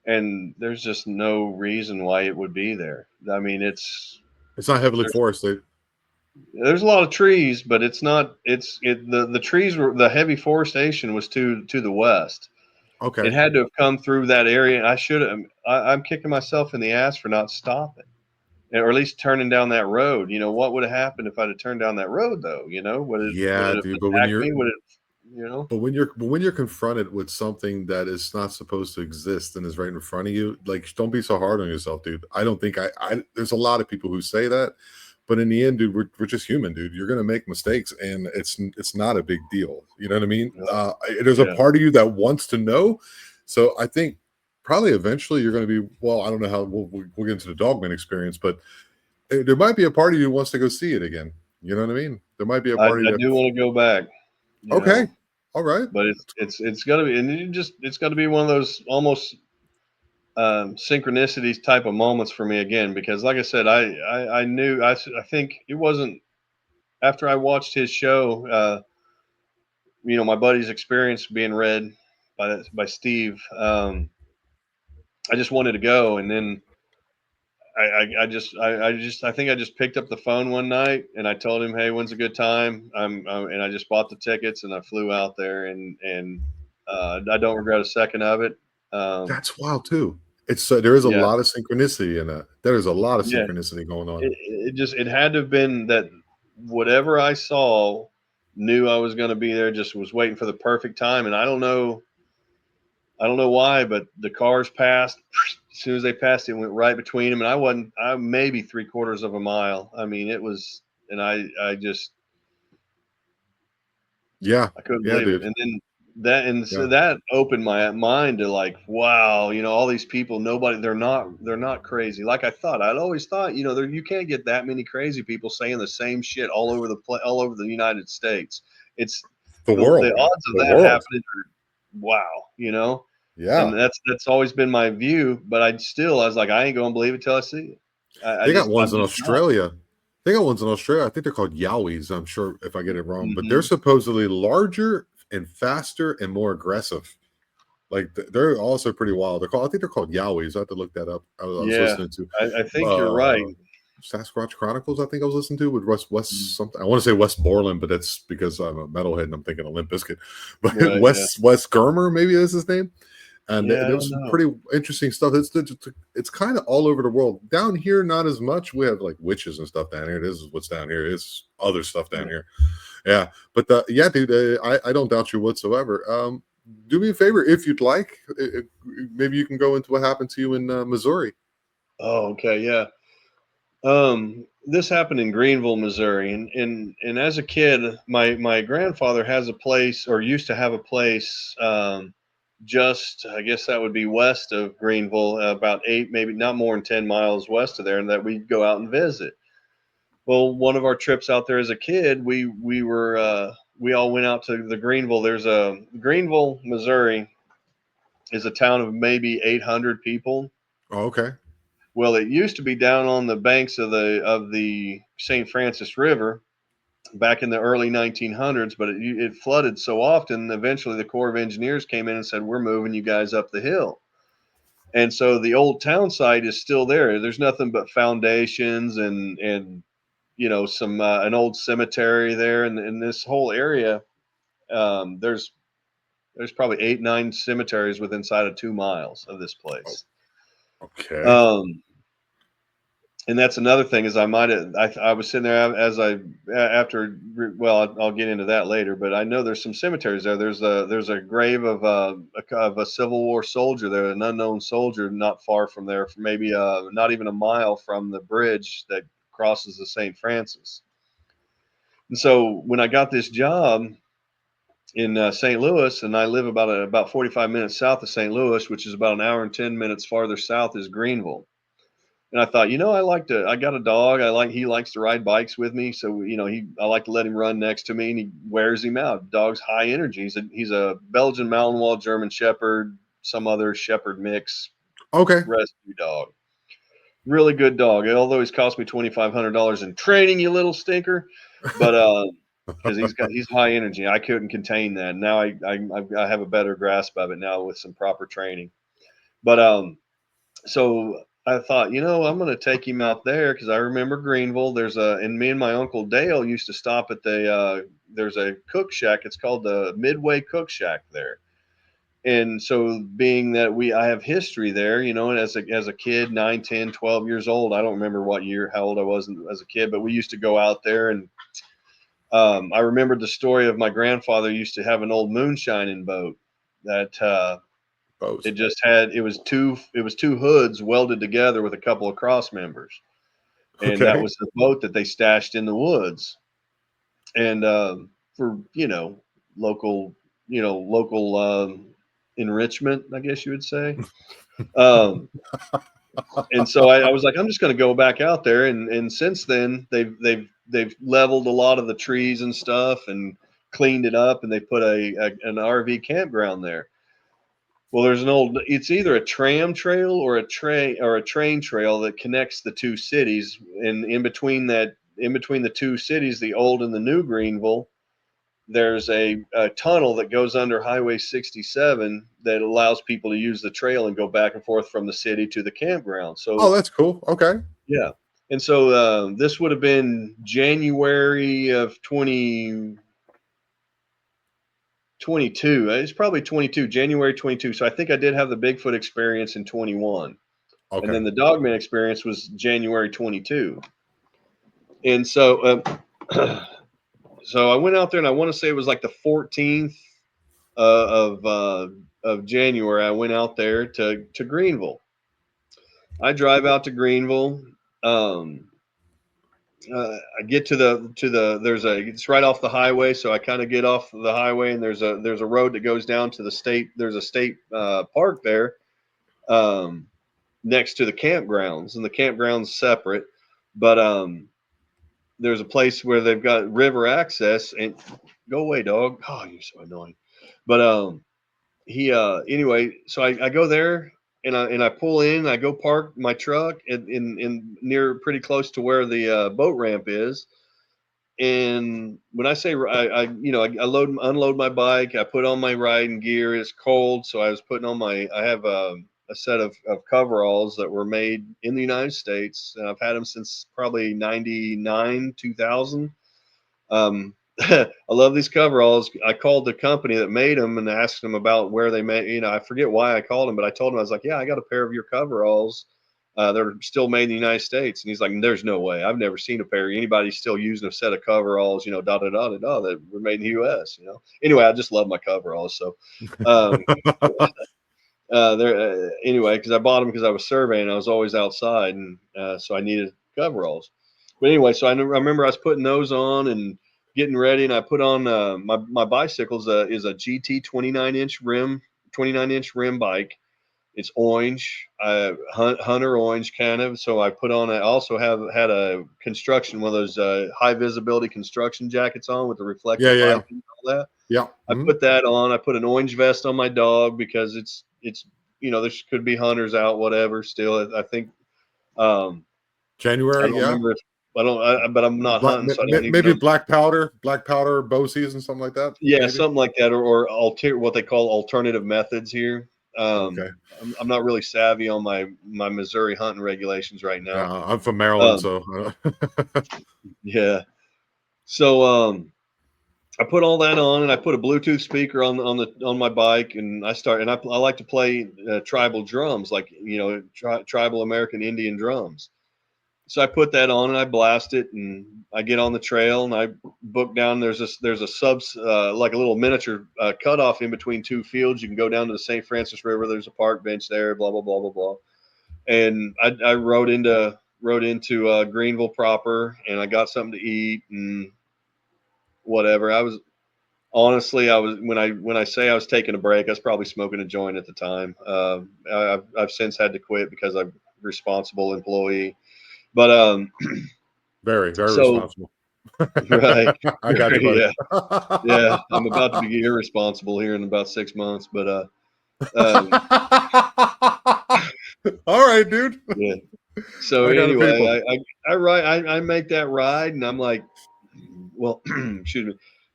and there's just no reason why it would be there. I mean, It's not heavily there's forested. there's a lot of trees, but it's not. The trees were the heavy forestation was to the west. It Okay. had to have come through that area, and I should have. I'm kicking myself in the ass for not stopping, or at least turning down that road. What would have happened if I'd have turned down that road, though? Would Yeah, it have dude. attacked me? Would it? You know? When you're confronted with something that is not supposed to exist and is right in front of you, like don't be so hard on yourself, dude. I don't think I there's a lot of people who say that, but in the end, dude, we're just human, dude. You're gonna make mistakes, and it's not a big deal. You know what I mean? There's a Yeah. part of you that wants to know, so I think probably eventually you're going to be. Well, I don't know how we'll get into the Dogman experience, but there might be a part of you who wants to go see it again. You know what I mean? There might be a I part of you that do want to go back. You okay, know, all right. but it's got to be, and it's got to be one of those almost synchronicities type of moments for me again, because like I said, I knew I think it wasn't after I watched his show, my buddy's experience being read by Steve. I just wanted to go, and then I think I just picked up the phone one night and I told him, "Hey, when's a good time?" And I just bought the tickets and I flew out there, and I don't regret a second of it. Um, That's wild too. It's there is a yeah, lot of synchronicity in that. There is a lot of yeah. synchronicity going on. It had to have been that whatever I saw knew I was going to be there. Just was waiting for the perfect time, and I don't know why, but the cars passed. As soon as they passed, it went right between them, and I maybe 3/4 of a mile. I mean, it was, and I just Yeah, I couldn't yeah, believe it. dude. And then and so Yeah, that opened my mind to like, wow, all these people, they're not crazy like I thought. I'd always thought, you can't get that many crazy people saying the same shit all over the United States. It's the the world, man. odds of The that world. happening are wow. And Yeah, that's always been my view, but I was like, I ain't gonna believe it till I see it. they got I'm ones in just not. Australia. They got ones in Australia. I think they're called yowies. I'm sure if I get it wrong, but they're Hmm. supposedly larger and faster and more aggressive. Like they're also pretty wild. I think they're called yowies. I have to look that up. I was Yeah, listening to. I think you're right. Uh, Sasquatch Chronicles, I think I was listening to with Mm. West something. I want to say West Borland, but that's because I'm a metalhead and I'm thinking of Limp Bizkit. But Right. Yeah. West Germer, maybe is his name. And Yeah. I there don't was some know. pretty interesting stuff. It's kind of all over the world. Down here, not as much. We have like witches and stuff down here. This is what's down here. It's other stuff down Yeah. here. Yeah, but yeah, dude, I don't doubt you whatsoever. Do me a favor if you'd like. Maybe you can go into what happened to you in Missouri. Oh, okay. Yeah. This happened in Greenville, Missouri, and as a kid, my grandfather has a place, or used to have a place, just, I guess that would be west of Greenville, about 8, maybe not more than 10 miles west of there, and that we'd go out and visit. Well, one of our trips out there as a kid, we all went out to the Greenville. There's a Greenville, Missouri, is a town of maybe 800 people. Oh, okay. Well, it used to be down on the banks of the St. Francis River back in the early 1900s, but it flooded so often. Eventually, the Corps of Engineers came in and said, "We're moving you guys up the hill." And so the old town site is still there. There's nothing but foundations and some an old cemetery there, and in this whole area, there's probably 8, 9 cemeteries within inside of 2 miles of this Oh, place. okay. Um, and that's another thing is I was sitting there as I after well I'll get into that later, but I know there's some cemeteries there. There's a grave of a Civil War soldier there, an unknown soldier, not far from there, for maybe not even a mile from the bridge that crosses the St. Francis. And so when I got this job in St. Louis, and I live about 45 minutes south of St. Louis, which is about an hour and 10 minutes farther south is Greenville. And I thought, I got a dog. He likes to ride bikes with me. So, I like to let him run next to me, and he wears him out. Dog's high energy. He's a Belgian Malinois, German Shepherd, some other Shepherd mix Okay. rescue dog. Really good dog. Although he's cost me $2,500 in training, you little stinker. But, because he's high energy. I couldn't contain that. Now I have a better grasp of it now with some proper training. But, so I thought, I'm going to take him out there because I remember Greenville. And me and my uncle Dale used to stop at there's a cook shack. It's called the Midway Cook Shack there. And so being that I have history there, and as a kid, 9, 10, 12 years old, I don't remember how old I was as a kid, but we used to go out there. And I remembered the story of my grandfather used to have an old moonshining boat that, Bows. it was two hoods welded together with a couple of cross members, and that Okay. was the boat that they stashed in the woods. And for local local enrichment, I guess you would say. Um, and so I was like, I'm just going to go back out there, and since then they've leveled a lot of the trees and stuff and cleaned it up, and they put an RV campground there. Well, it's either a tram trail or a train trail that connects the two cities. And in between the two cities, the old and the new Greenville, there's a tunnel that goes under Highway 67 that allows people to use the trail and go back and forth from the city to the campground. Oh, So, that's cool. Okay. yeah. And so this would have been January of 2022. It's probably 22, January 22. So I think I did have the Bigfoot experience in 21. And Okay. then the Dogman experience was January 22. And so, so I went out there, and I want to say it was like the 14th of January. I went out there to Greenville. I drive out to Greenville. Um, I get to the it's right off the highway, so I kind of get off the highway, and there's a road that goes down to the state. There's a state park there, um, next to the campgrounds, and the campground's separate. But there's a place where they've got river access. And go away, dog. Oh, you're so annoying. But he anyway, so I go there, and I pull in. I go park my truck in near pretty close to where the boat ramp is. And when I say I load unload my bike, I put on my riding gear. It's cold, so I was putting on my I have a set of coveralls that were made in the United States, and I've had them since probably 99, 2000. I love these coveralls. I called the company that made them and asked them about where they made. I forget why I called him, but I told him, I was like, "Yeah, I got a pair of your coveralls. They're still made in the United States." And he's like, "There's no way. I've never seen a pair. Anybody still using a set of coveralls, da da da da da, that were made in the U.S." Anyway, I just love my coveralls. So, um, there anyway, because I bought them because I was surveying. I was always outside, and so I needed coveralls. But anyway, so I remember I was putting those on and getting ready, and I put on my bicycle is a GT 29-inch rim bike. It's orange, hunter orange kind of. So I put on. I also had a construction, one of those high visibility construction jackets on with the Yeah, reflective yeah, yeah. piping and all that. Yeah. I put that on. I put an orange vest on my dog because it's there could be hunters out, whatever. Still, I think I January, don't yeah. remember if but I'm not hunting, so I don't even Maybe know. black powder bow season, something like that. Yeah, Maybe. something like that, or what they call alternative methods here. Okay. I'm not really savvy on my Missouri hunting regulations right now. Yeah, I'm from Maryland, Um, so yeah. So I put all that on, and I put a Bluetooth speaker on my bike, and I like to play tribal drums, like tribal American Indian drums. So I put that on and I blast it, and I get on the trail and I book down. There's a like a little miniature cutoff in between two fields. You can go down to the St. Francis River. There's a park bench there. Blah blah blah blah blah. And I rode into Greenville proper, and I got something to eat and whatever. I was when I say I was taking a break, I was probably smoking a joint at the time. I've since had to quit because I'm a responsible employee. But very, very so responsible. right, I got you, buddy. yeah, yeah. I'm about to be irresponsible here in about 6 months, but um, All right, dude. yeah. So I got the people. anyway, I make that ride, and I'm like, well, excuse me.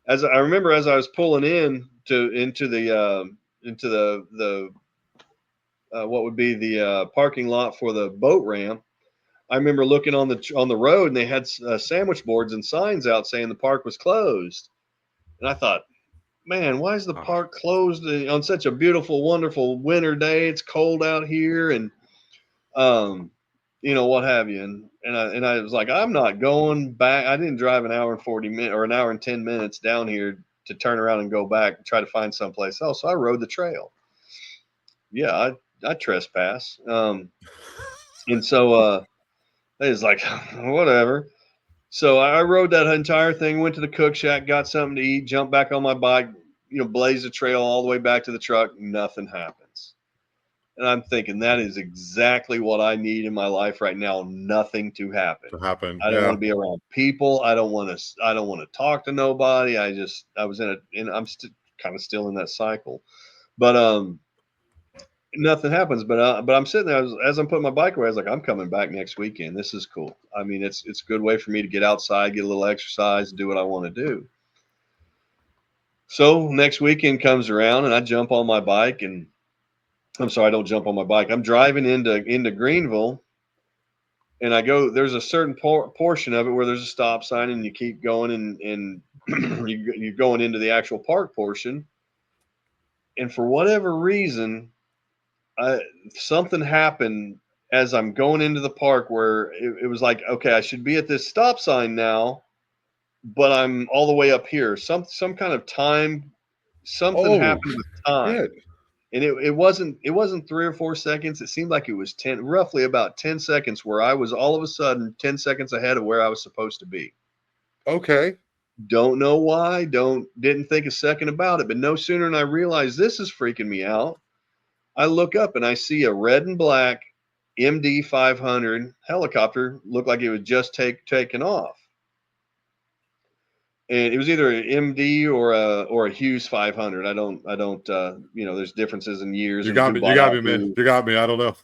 As I remember, as I was pulling into the what would be the parking lot for the boat ramp, I remember looking on the road, and they had sandwich boards and signs out saying the park was closed. And I thought, man, why is the park closed on such a beautiful, wonderful winter day? It's cold out here, and um, what have you. And I was like, I'm not going back. I didn't drive an hour and 40 minutes or an hour and 10 minutes down here to turn around and go back and try to find someplace else. So I rode the trail. Yeah, I trespass. And so they was like, whatever. So I rode that entire thing, went to the cook shack, got something to eat, jumped back on my bike, blazed the trail all the way back to the truck. Nothing happens. And I'm thinking that is exactly what I need in my life right now. Nothing to happen. To happen. I don't Yeah. want to be around people. I don't want to talk to nobody. I'm kind of still in that cycle, but nothing happens. But I'm sitting there as I'm putting my bike away. I was like, I'm coming back next weekend. This is cool. I mean, it's a good way for me to get outside, get a little exercise, and do what I want to do. So next weekend comes around, and I jump on my bike, and I'm sorry, I don't jump on my bike. I'm driving into Greenville, and I go. There's a certain portion of it where there's a stop sign, and you keep going, and you're going into the actual park portion. And for whatever reason, something happened as I'm going into the park where it was like, okay, I should be at this stop sign now, but I'm all the way up here. Some kind of time, something Oh happened with time. shit. And it wasn't 3 or 4 seconds. It seemed like it was roughly about 10 seconds where I was all of a sudden 10 seconds ahead of where I was supposed to be. Okay. Don't know why, didn't think a second about it, but no sooner than I realized this is freaking me out, I look up and I see a red and black MD 500 helicopter, looked like it was just taken off. And it was either an MD or a Hughes 500. I don't there's differences in years You in got who me. You bought got out me, man. who. You got me. I don't know.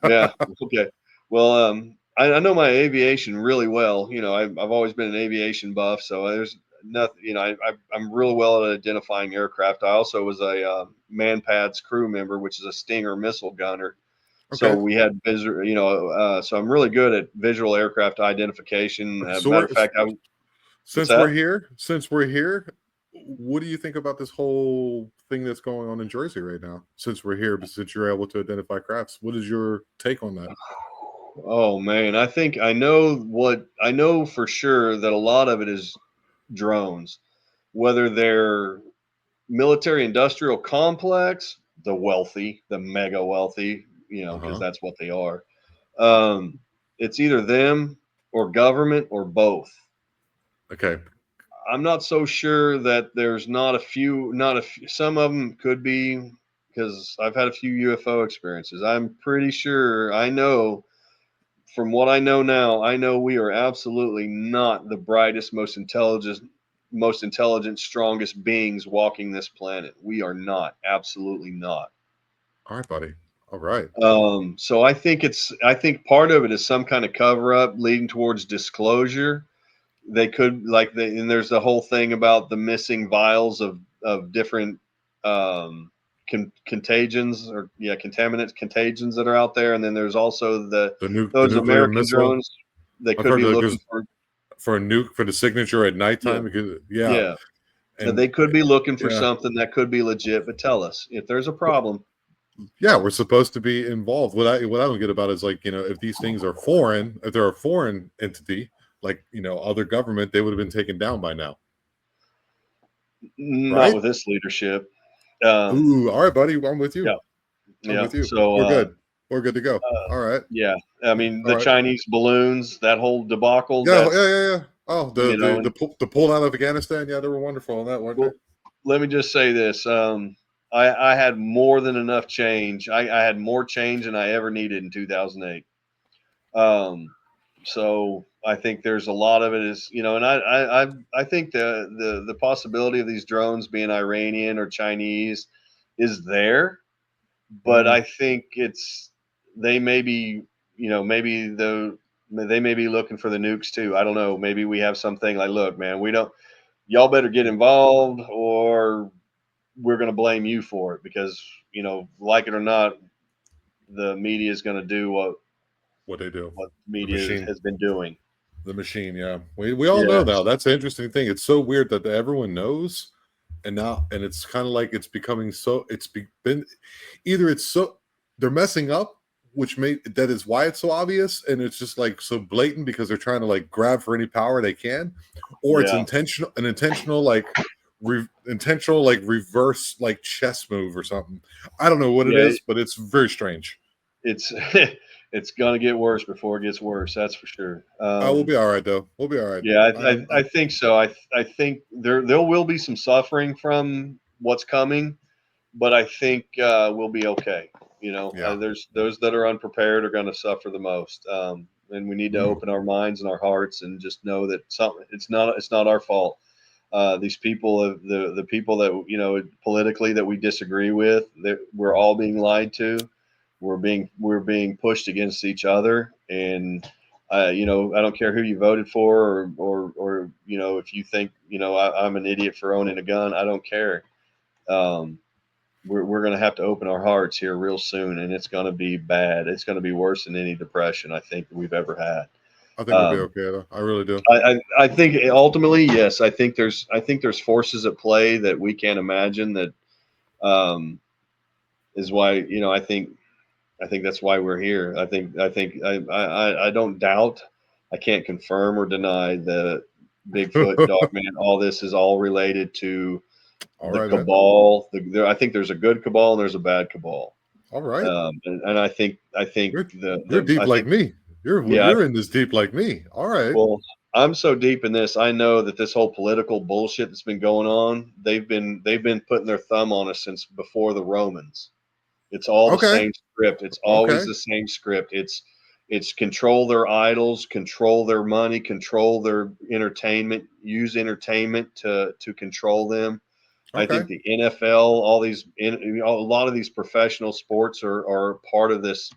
Yeah. Okay. Well, I know my aviation really well. I've always been an aviation buff, so there's nothing. I'm really well at identifying aircraft. I also was a ManPads crew member, which is a Stinger missile gunner. So Okay. we had so I'm really good at visual aircraft identification. So Matter of fact, what's since we're that? here, what do you think about this whole thing that's going on in Jersey right now? Since we're here, but since you're able to identify crafts, what is your take on that? Oh man, I know for sure that a lot of it is drones, whether they're military industrial complex, the wealthy, the mega wealthy, Uh because huh. that's what they are. Um, it's either them or government or both. Okay. I'm not so sure that there's not a few, some of them could be because I've had a few UFO experiences. I'm pretty sure I know from what I know now, I know we are absolutely not the brightest, most intelligent, strongest beings walking this planet. We are not, absolutely not. All right, buddy. All right. So I think part of it is some kind of cover up leading towards disclosure. They could and there's the whole thing about the missing vials of different um, contagions or contaminants contagions that are out there, and then there's also The those nuclear American missile. drones. They I've could heard be that looking there's for for a nuke for the signature at yeah nighttime. Because, yeah, yeah. And and they could be looking for yeah, something that could be legit. But tell us if there's a problem. yeah, we're supposed to be involved. What I don't get about is, like, if these things are foreign, if they're a foreign entity, like, other government, they would have been taken down by now, Not right? with this leadership. Um, Ooh, all right, buddy. I'm with you. yeah, I'm yeah. with you. So We're good. We're good to go. All right. yeah, I mean All the right. Chinese balloons, that whole debacle. Yeah, yeah, That's yeah, yeah. Oh, and the pull out of Afghanistan. Yeah, they were wonderful on that, weren't they? well, let me just say this. I had more than enough change. I had more change than I ever needed in 2008. Um, so I think there's a lot of it is, and I think the possibility of these drones being Iranian or Chinese is there, but Mm, I think they may be, they may be looking for the nukes too. I don't know. Maybe we have something like, look, man, we don't, y'all better get involved or we're going to blame you for it because, like it or not, the media is going to do what they do? what The media machine. has been doing. The machine. Yeah, we all know now. Yes. That's the interesting thing. It's so weird that everyone knows, and it's kind of like it's becoming so. Been either it's so they're messing up, which may that is why it's so obvious, and it's just like so blatant because they're trying to like grab for any power they can, or it's Yeah. intentional like intentional like reverse like chess move or something. I don't know what it Yeah. is, but it's very strange. It's it's gonna get worse before it gets worse. That's for sure. We'll be all right though. We'll be all right. Yeah, I I'm think so. I think there will be some suffering from what's coming, but I think we'll be okay. yeah. There's those that are unprepared are going to suffer the most, and we need to Mm, open our minds and our hearts and just know that something. It's not our fault. These people, the people that politically that we disagree with, that we're mm. all being lied to. We're being pushed against each other, and I don't care who you voted for, or if you think I'm an idiot for owning a gun. I don't care. Um, we're going to have to open our hearts here real soon, and it's going to be bad. It's going to be worse than any depression I think we've ever had. I think we'll be okay though. I really do. I think ultimately, yes. I think there's forces at play that we can't imagine. That um, is why I think that's why we're here. I don't doubt. I can't confirm or deny that Bigfoot, Dogman, all this is all related to All the right, man. cabal. I think there's a good cabal and there's a bad cabal. All right. And I think You're you're the deep I like think me. yeah. You're in this deep like me. All right. Well, I'm so deep in this. I know that this whole political bullshit that's been going on, they've been putting their thumb on us since before the Romans. It's all the Okay. same script. It's always Okay. the same script. It's control their idols, control their money, control their entertainment, use entertainment to control them. I Okay. think the NFL, a lot of these professional sports are part of this.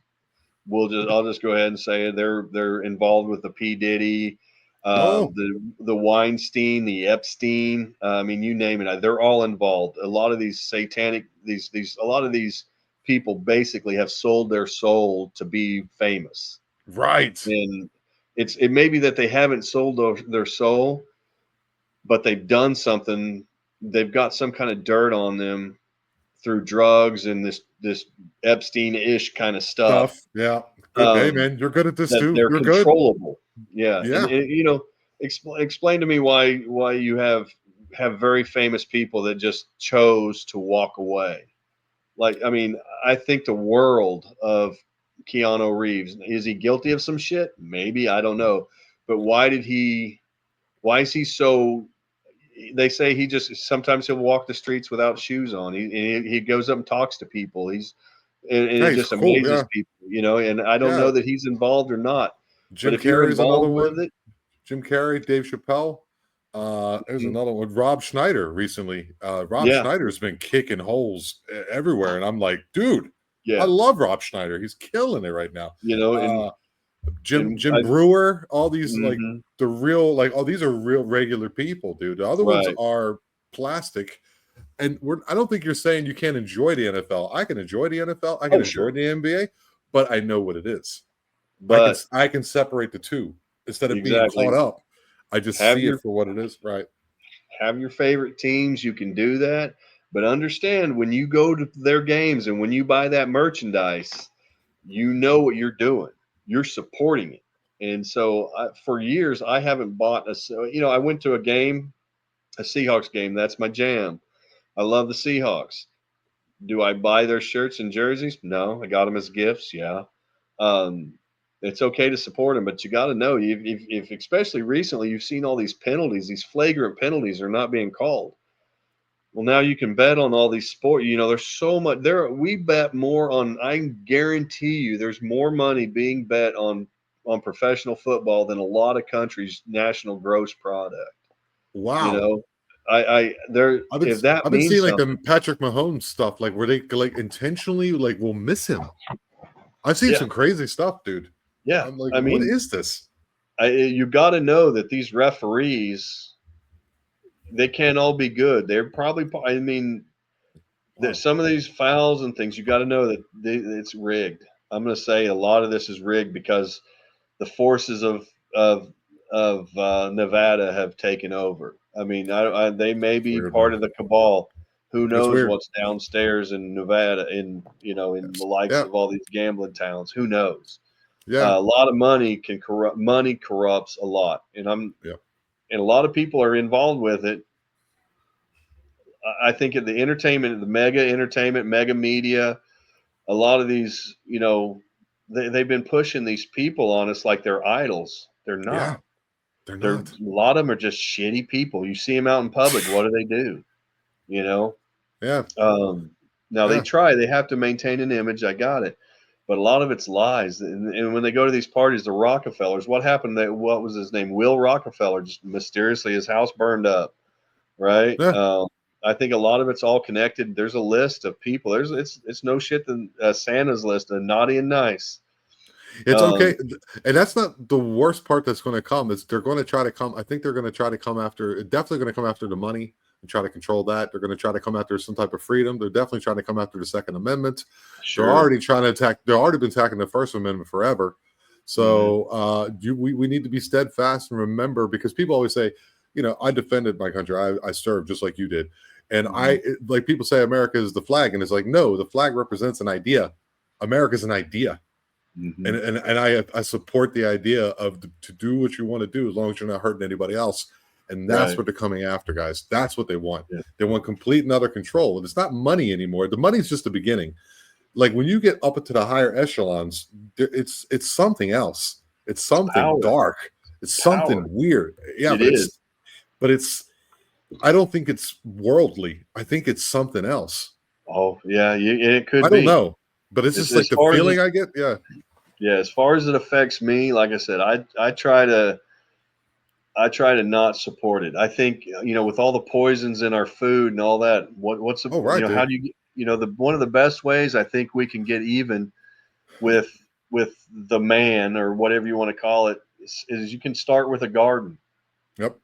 I'll just go ahead and say it. They're involved with the P Diddy, Oh. the Weinstein, the Epstein. I mean, you name it. They're all involved. A lot of these satanic, a lot of these people basically have sold their soul to be famous. Right. And it may be that they haven't sold their soul, but they've done something. They've got some kind of dirt on them through drugs and this Epstein-ish kind of stuff. Stuff. Yeah. Good. Hey, Um, man, you're good at this that too. they're You're good. controllable. Yeah, Yeah. and you know, explain to me why you have very famous people that just chose to walk away. Like, I mean, I think the world of Keanu Reeves. Is he guilty of some shit? Maybe, I don't know. But why is he so, they say he just, sometimes he'll walk the streets without shoes on. He goes up and talks to people. And Yeah, it he's just cool. amazes Yeah. people, you know, and I don't Yeah. know that he's involved or not. But Jim if you're Carrey's another involved with one. it, Jim Carrey, Dave Chappelle. There's mm, another one. Rob Schneider recently. Rob yeah, Schneider's been kicking holes everywhere, and I'm like, dude, I yeah, love Rob Schneider. He's killing it right now. you know, Uh, Jim and Jim I, Brewer, all these like mhm, the real like oh these are real regular people, dude. The other ones right. are plastic. And I don't think you're saying you can't enjoy the NFL. I can enjoy the NFL. I can Oh, enjoy sure. the NBA, but I know what it is. But I can separate the two instead of being caught exactly, up. I just have see it your for what it is. Right. have your favorite teams. You can do that, but understand when you go to their games and when you buy that merchandise, you know what you're doing. You're supporting it. And so, for years, I haven't bought you know, I went to a game, a Seahawks game. That's my jam. I love the Seahawks. Do I buy their shirts and jerseys? No, I got them as gifts. Yeah. Um, it's okay to support them, but you got to know if especially recently you've seen all these penalties, these flagrant penalties are not being called. Well, now you can bet on all these sport. You know, there's so much there. We bet more on. I guarantee you, there's more money being bet on professional football than a lot of countries' national gross product. You Wow. know, I there if that I've been seeing means like the something. Patrick Mahomes stuff, like where they like intentionally like will miss him. I've seen Yeah, some crazy stuff, dude. yeah. I'm like, I what mean, is this? you got to know that these referees, they can't all be good. They're probably. I mean, that Wow. some of these fouls and things, you got to know that it's rigged. I'm going to say a lot of this is rigged because the forces of Nevada have taken over. I mean, they may It's be weird, part man. of the cabal. Who It's knows weird. what's downstairs in Nevada, in the likes Yeah. of all these gambling towns? Who knows? Yeah. A lot of money can corrupt. Money corrupts a lot, Yeah. and a lot of people are involved with it. I think in the entertainment, the mega entertainment, mega media, a lot of these, they've been pushing these people on us like they're idols. They're Yeah. not. They're They're not. A lot of them are just shitty people. You see them out in public. What do they do? You know. Yeah. Um, Now they Yeah. try. They have to maintain an image. I got it. But a lot of it's lies. And when they go to these parties, the Rockefellers, what happened? What was his name? Will Rockefeller. Just mysteriously, his house burned up. Right. Yeah. I think a lot of it's all connected. There's a list of people. It's no shit than Santa's list of naughty and nice. It's Um, okay. And that's not the worst part that's going to come. Is they're going to try to come. I think they're going to try to come after, definitely going to come after the money and try to control that. They're going to try to come after some type of freedom. They're definitely trying to come after the Second Amendment. They're sure. already trying to attack, they've already been attacking the First Amendment forever. Hmm. So we need to be steadfast and remember, because people always say, I defended my country. I served just like you did. And Hmm. like people say America is the flag. And it's like, no, the flag represents an idea. America's an idea. Hmm. And I support the idea of to do what you want to do as long as you're not hurting anybody else. And that's Right. what they're coming after, guys. That's what they want. Yeah. They want complete and utter control. And it's not money anymore. The money's just the beginning. Like when you get up into the higher echelons, it's something else. It's It's something power. dark. It's something Power. weird. Yeah, It is. but it's I don't think it's worldly. I think it's something else. Oh yeah. It I could don't be. know. But it's just As like the far as feeling I get. Yeah. yeah, as far as it affects me, like I said, I try to not support it. I think, with all the poisons in our food and all that, what's the, Oh, right, how dude. do the one of the best ways I think we can get even with the man or whatever you want to call it is you can start with a garden. Yep.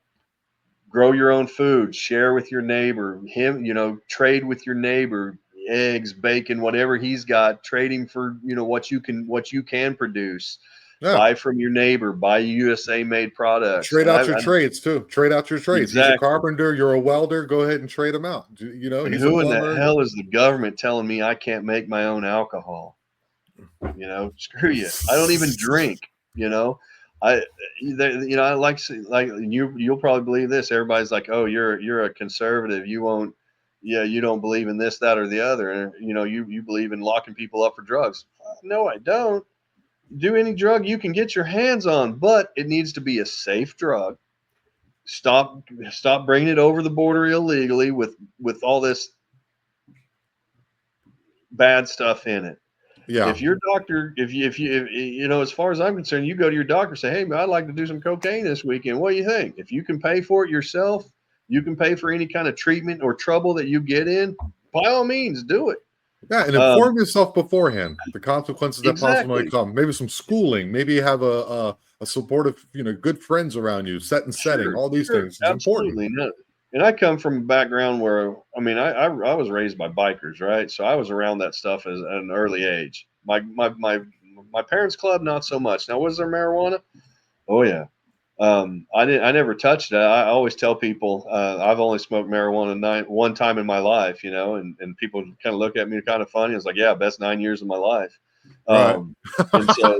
Grow your own food, share with your neighbor, trade with your neighbor. eggs, bacon, whatever he's got, trading for, what you can produce. Yeah. Buy from your neighbor, buy USA made products. Trade And out your trades too. Trade out your trades. He's a exactly. carpenter. You're a welder. Go ahead and trade him out. And He's a who in the plumber. hell is the government telling me I can't make my own alcohol? Screw you. I don't even drink. You know, I, I like you'll probably believe this. Everybody's like, oh, you're a conservative. You won't, yeah, you don't believe in this, that, or the other. And you believe in locking people up for drugs. No, I don't. Do any drug you can get your hands on, but it needs to be a safe drug. Stop bringing it over the border illegally with all this bad stuff in it. Yeah. If your doctor, as far as I'm concerned, you go to your doctor, say, hey, man, I'd like to do some cocaine this weekend. What do you think? If you can pay for it yourself, you can pay for any kind of treatment or trouble that you get in, by all means, do it. Yeah, and inform yourself beforehand the consequences that possibly Exactly. come. Maybe some schooling. Maybe you have a supportive, good friends around you. Setting. All these Sure, things is important. absolutely. No. And I come from a background where, I was raised by bikers, right? So I was around that stuff at an early age. My parents' club, not so much. Now, was there marijuana? Oh yeah. I never touched it. I always tell people I've only smoked marijuana one time in my life, and people kind of look at me kind of funny. It's like, yeah, best 9 years of my life. Right. And so,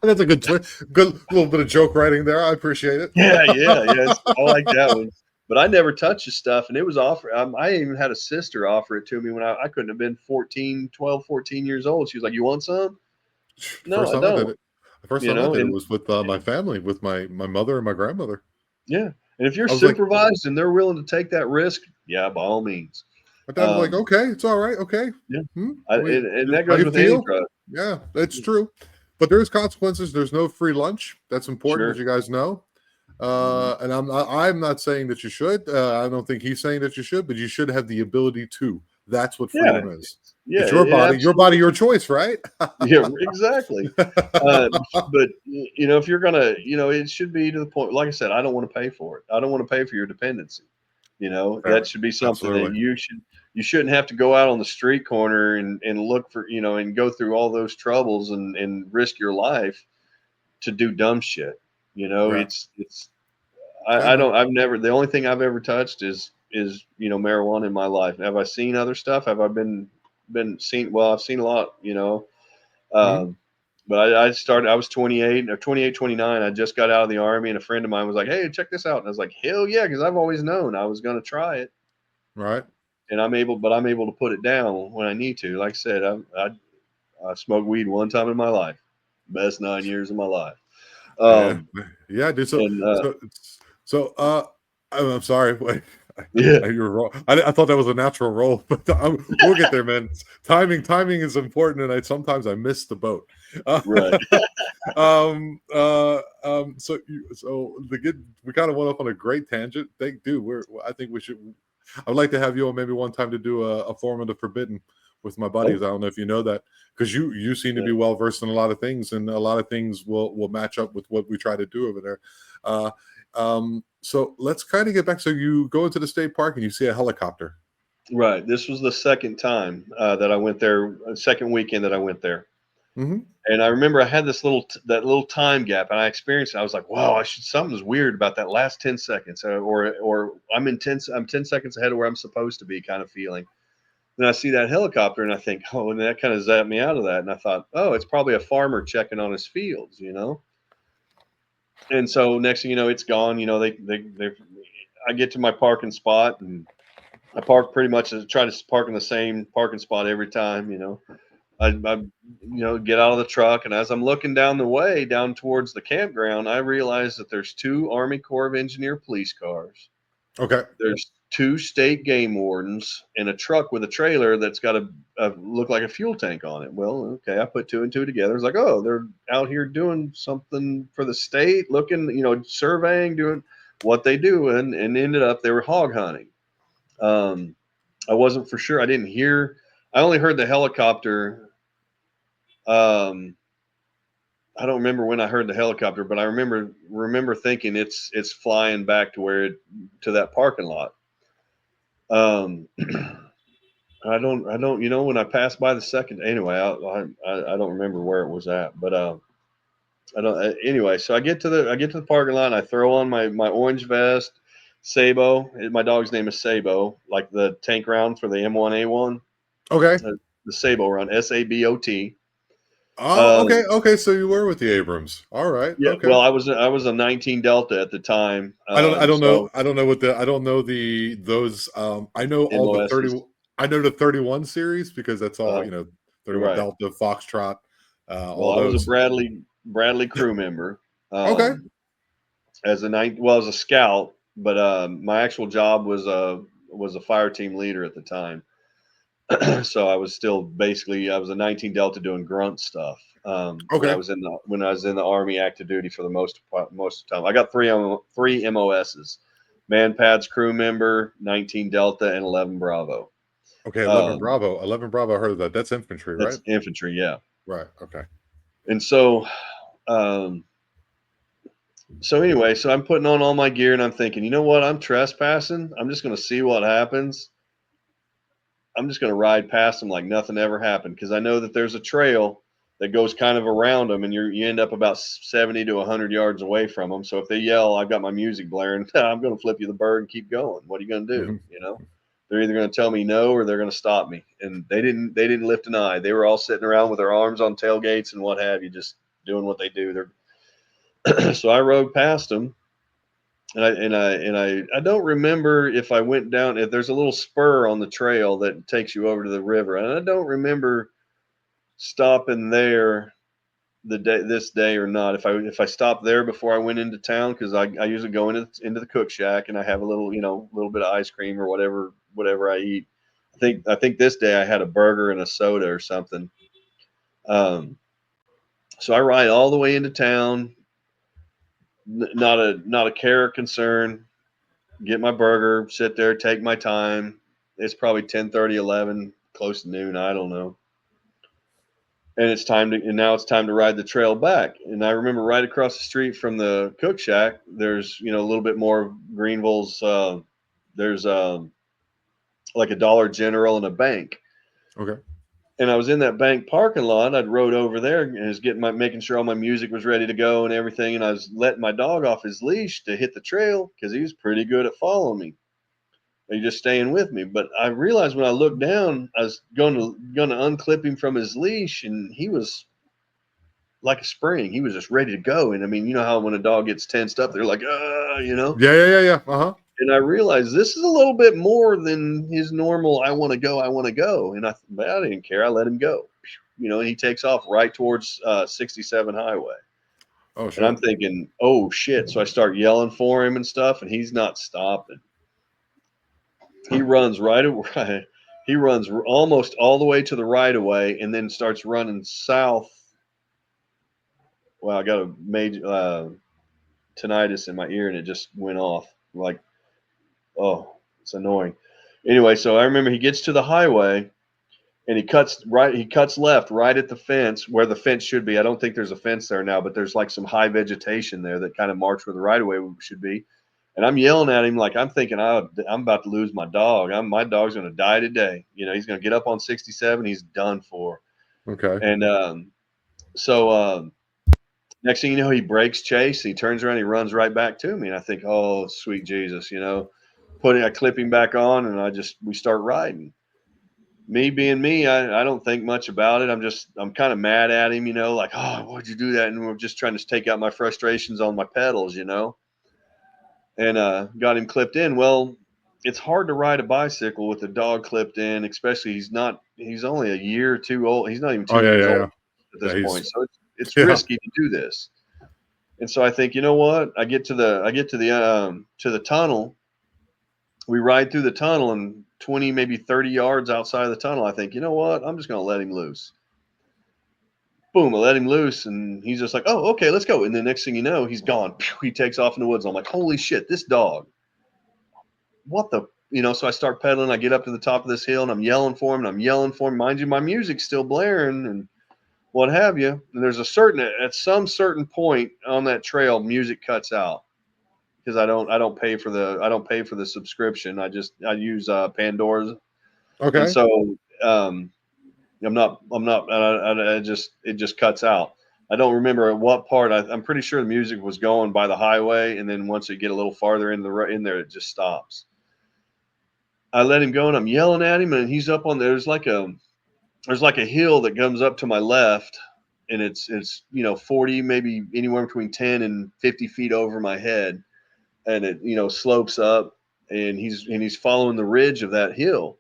That's a good little bit of joke writing there. I appreciate it. yeah, I like that one. But I never touched the stuff, and it was offered. I even had a sister offer it to me when I couldn't have been 14 years old. She was like, "You want some?" No, First I time I did don't. it. The first time I did it And was with my family, with my mother and my grandmother. yeah, and if you're I was like, supervised and they're willing to take that risk, yeah, by all means. my dad was like, Um, okay, it's all right. Okay. Yeah, Hmm? and that How goes you with any feel? drug. Yeah, that's true. But there's consequences. There's no free lunch. That's important, as Sure. you guys know. Mhm. And I'm not saying that you should. I don't think he's saying that you should, but you should have the ability to. That's what Yeah, freedom is. yeah, It's it your absolutely. body, your choice, right? Yeah, exactly. Uh, but if you're gonna, it should be to the point. Like I said, I don't want to pay for it. I don't want to pay for your dependency. That Fair. should be something that Absolutely. you shouldn't have to go out on the street corner and look for, and go through all those troubles and risk your life to do dumb shit. Yeah. It's Yeah, I man. don't I've never the only thing I've ever touched is marijuana in my life. Have I seen other stuff? Have I been seen? Well, I've seen a lot, Mhm. um, but I started. I was 28 or 28, 29. I just got out of the army, and a friend of mine was like, "Hey, check this out," and I was like, "Hell yeah," because I've always known I was going to try it, Right. and I'm able to put it down when I need to. Like I said, I smoked weed one time in my life, best 9 years of my life. Yeah. Um, Yeah, dude. So and so so I'm sorry. Wait, yeah, you were wrong. I thought that was a natural roll, but we'll get there, man. Timing is important, and sometimes I miss the boat. Uh, right. so we kind of went off on a great tangent. I think we should. I'd like to have you on maybe one time to do a form of the forbidden with my Oh, buddies. I don't know if you know that, because you seem to yeah. be well versed in a lot of things, and a lot of things will match up with what we try to do over there. So let's kind of get back. So you go into the state park and you see a helicopter. Right. This was the second time that I went there, second weekend that I went there. Hmm. And I remember I had this that little time gap, and I experienced it. I was like, "Wow, something's weird about that last 10 seconds, or I'm 10 seconds ahead of where I'm supposed to be," kind of feeling. Then I see that helicopter, and I think, "Oh," and that kind of zapped me out of that. And I thought, "Oh, it's probably a farmer checking on his fields." And so next thing you know, it's gone. I get to my parking spot, and I park pretty much try to park in the same parking spot every time. I get out of the truck, and as I'm looking down the way down towards the campground, I realize that there's two Army Corps of Engineer police cars. Okay. There's two state game wardens and a truck with a trailer that's got a look like a fuel tank on it. Well, okay, I put two and two together. It's like, oh, they're out here doing something for the state, looking, surveying, doing what they do, and ended up they were hog hunting. Um, I wasn't for sure. I didn't hear. I only heard the helicopter. Um, I don't remember when I heard the helicopter, but I remember thinking it's flying back to to that parking lot. Um, I don't, when I passed by the second, anyway, I don't remember where it was at, but, I don't, anyway, so I get to the parking lot and I throw on my orange vest, Sabo. My dog's name is Sabo, like the tank round for the M1A1, Okay. the Sabo run, SABOT. Oh, okay. Um, Okay. So you were with the Abrams. All right. yeah, Okay. well, I was a 19 Delta at the time. So I don't know what the I don't know the those I know all the MOSs, 30 I know the 31 series because that's all, uh, you know, you're 31 right. Delta, Foxtrot, Well, all I was a those. Bradley crew member, Okay. as a scout, but my actual job was a fire team leader at the time. So I was still basically I was a 19 Delta doing grunt stuff Okay. when I was in the Army active duty for the most of the time. I got three MOSs: man pads crew member, 19 Delta, and 11 Bravo. 11 Um, Bravo. 11 Bravo, I heard of that. That's infantry, right? that's infantry, yeah. Right. Okay. And um, so anyway, so I'm putting on all my gear and I'm thinking, you know what? I'm trespassing. I'm just going to see what happens. I'm just going to ride past them like nothing ever happened because I know that there's a trail that goes kind of around them, and you end up about 70 to 100 yards away from them. So if they yell, I've got my music blaring, I'm going to flip you the bird and keep going. What are you going to do? Mhm. You know, they're either going to tell me no or they're going to stop me. And they didn't. They didn't lift an eye. They were all sitting around with their arms on tailgates and what have you, just doing what they do. They're so I rode past them, I don't remember if I went down, if there's a little spur on the trail that takes you over to the river, and I don't remember stopping there this day or not. If I stopped there before I went into town, because I usually go into the cook shack and I have a little, little bit of ice cream or whatever I eat. I think this day I had a burger and a soda or something. Um, so I ride all the way into town, not a care or concern. Get my burger, sit there, take my time. It's probably 10:30, 11, close to noon. I don't know. And now it's time to ride the trail back. And I remember right across the street from the cook shack, there's, a little bit more of Greenville's, there's like a Dollar General and a bank. Okay. And I was in that bank parking lot. I'd rode over there and was making sure all my music was ready to go and everything. And I was letting my dog off his leash to hit the trail because he was pretty good at following me. He's just staying with me. But I realized when I looked down, I was going to unclip him from his leash, and he was like a spring. He was just ready to go. And I mean, you know how when a dog gets tensed up, they're like, Yeah, yeah, yeah, yeah. Uh-huh. And I realized this is a little bit more than his normal. I want to go. I want to go. But I didn't care. I let him go. And he takes off right towards 67 highway. Oh And I'm shit. thinking, oh shit. So I start yelling for him and stuff, and he's not stopping. He runs right away. He runs almost all the way to the right of way, and then starts running south. Well, I got a major tinnitus in my ear, and it just went off. Like, oh, it's annoying. Anyway, so I remember he gets to the highway, and he cuts right. He cuts left, right at the fence where the fence should be. I don't think there's a fence there now, but there's like some high vegetation there that kind of marks where the right of way should be. And I'm yelling at him like I'm thinking I'm about to lose my dog. My dog's going to die today. He's going to get up on 67. He's done for. Okay. And so next thing you know, he breaks chase. He turns around. He runs right back to me. And I think, oh, sweet Jesus, I clip him back on, and we start riding. Me being me, I don't think much about it. I'm kind of mad at him, like, oh, why'd you do that? And we're just trying to take out my frustrations on my pedals. And got him clipped in. Well, it's hard to ride a bicycle with a dog clipped in, especially he's only a year or two old. He's not even Oh 2 yeah, years yeah, old yeah. at Yeah, this point. he's So it's yeah. risky to do this. And so I think, you know what? I get to the tunnel. We ride through the tunnel, and 20, maybe 30 yards outside of the tunnel, I think, you know what? I'm just going to let him loose. Boom, I let him loose, and he's just like, oh, okay, let's go. And the next thing you know, he's gone. He takes off in the woods. I'm like, holy shit, this dog. What the? So I start pedaling. I get up to the top of this hill, and I'm yelling for him, and I'm yelling for him. Mind you, my music's still blaring and what have you. And there's at some certain point on that trail, music cuts out because I don't pay for the subscription. I use Pandora's. And Okay. so it just cuts out. I don't remember at what part. I'm pretty sure the music was going by the highway, and then once you get a little farther in there, it just stops. I let him go, and I'm yelling at him, and he's up on there's like a hill that comes up to my left, and it's 40, maybe anywhere between 10 and 50 feet over my head, and it slopes up, and he's following the ridge of that hill,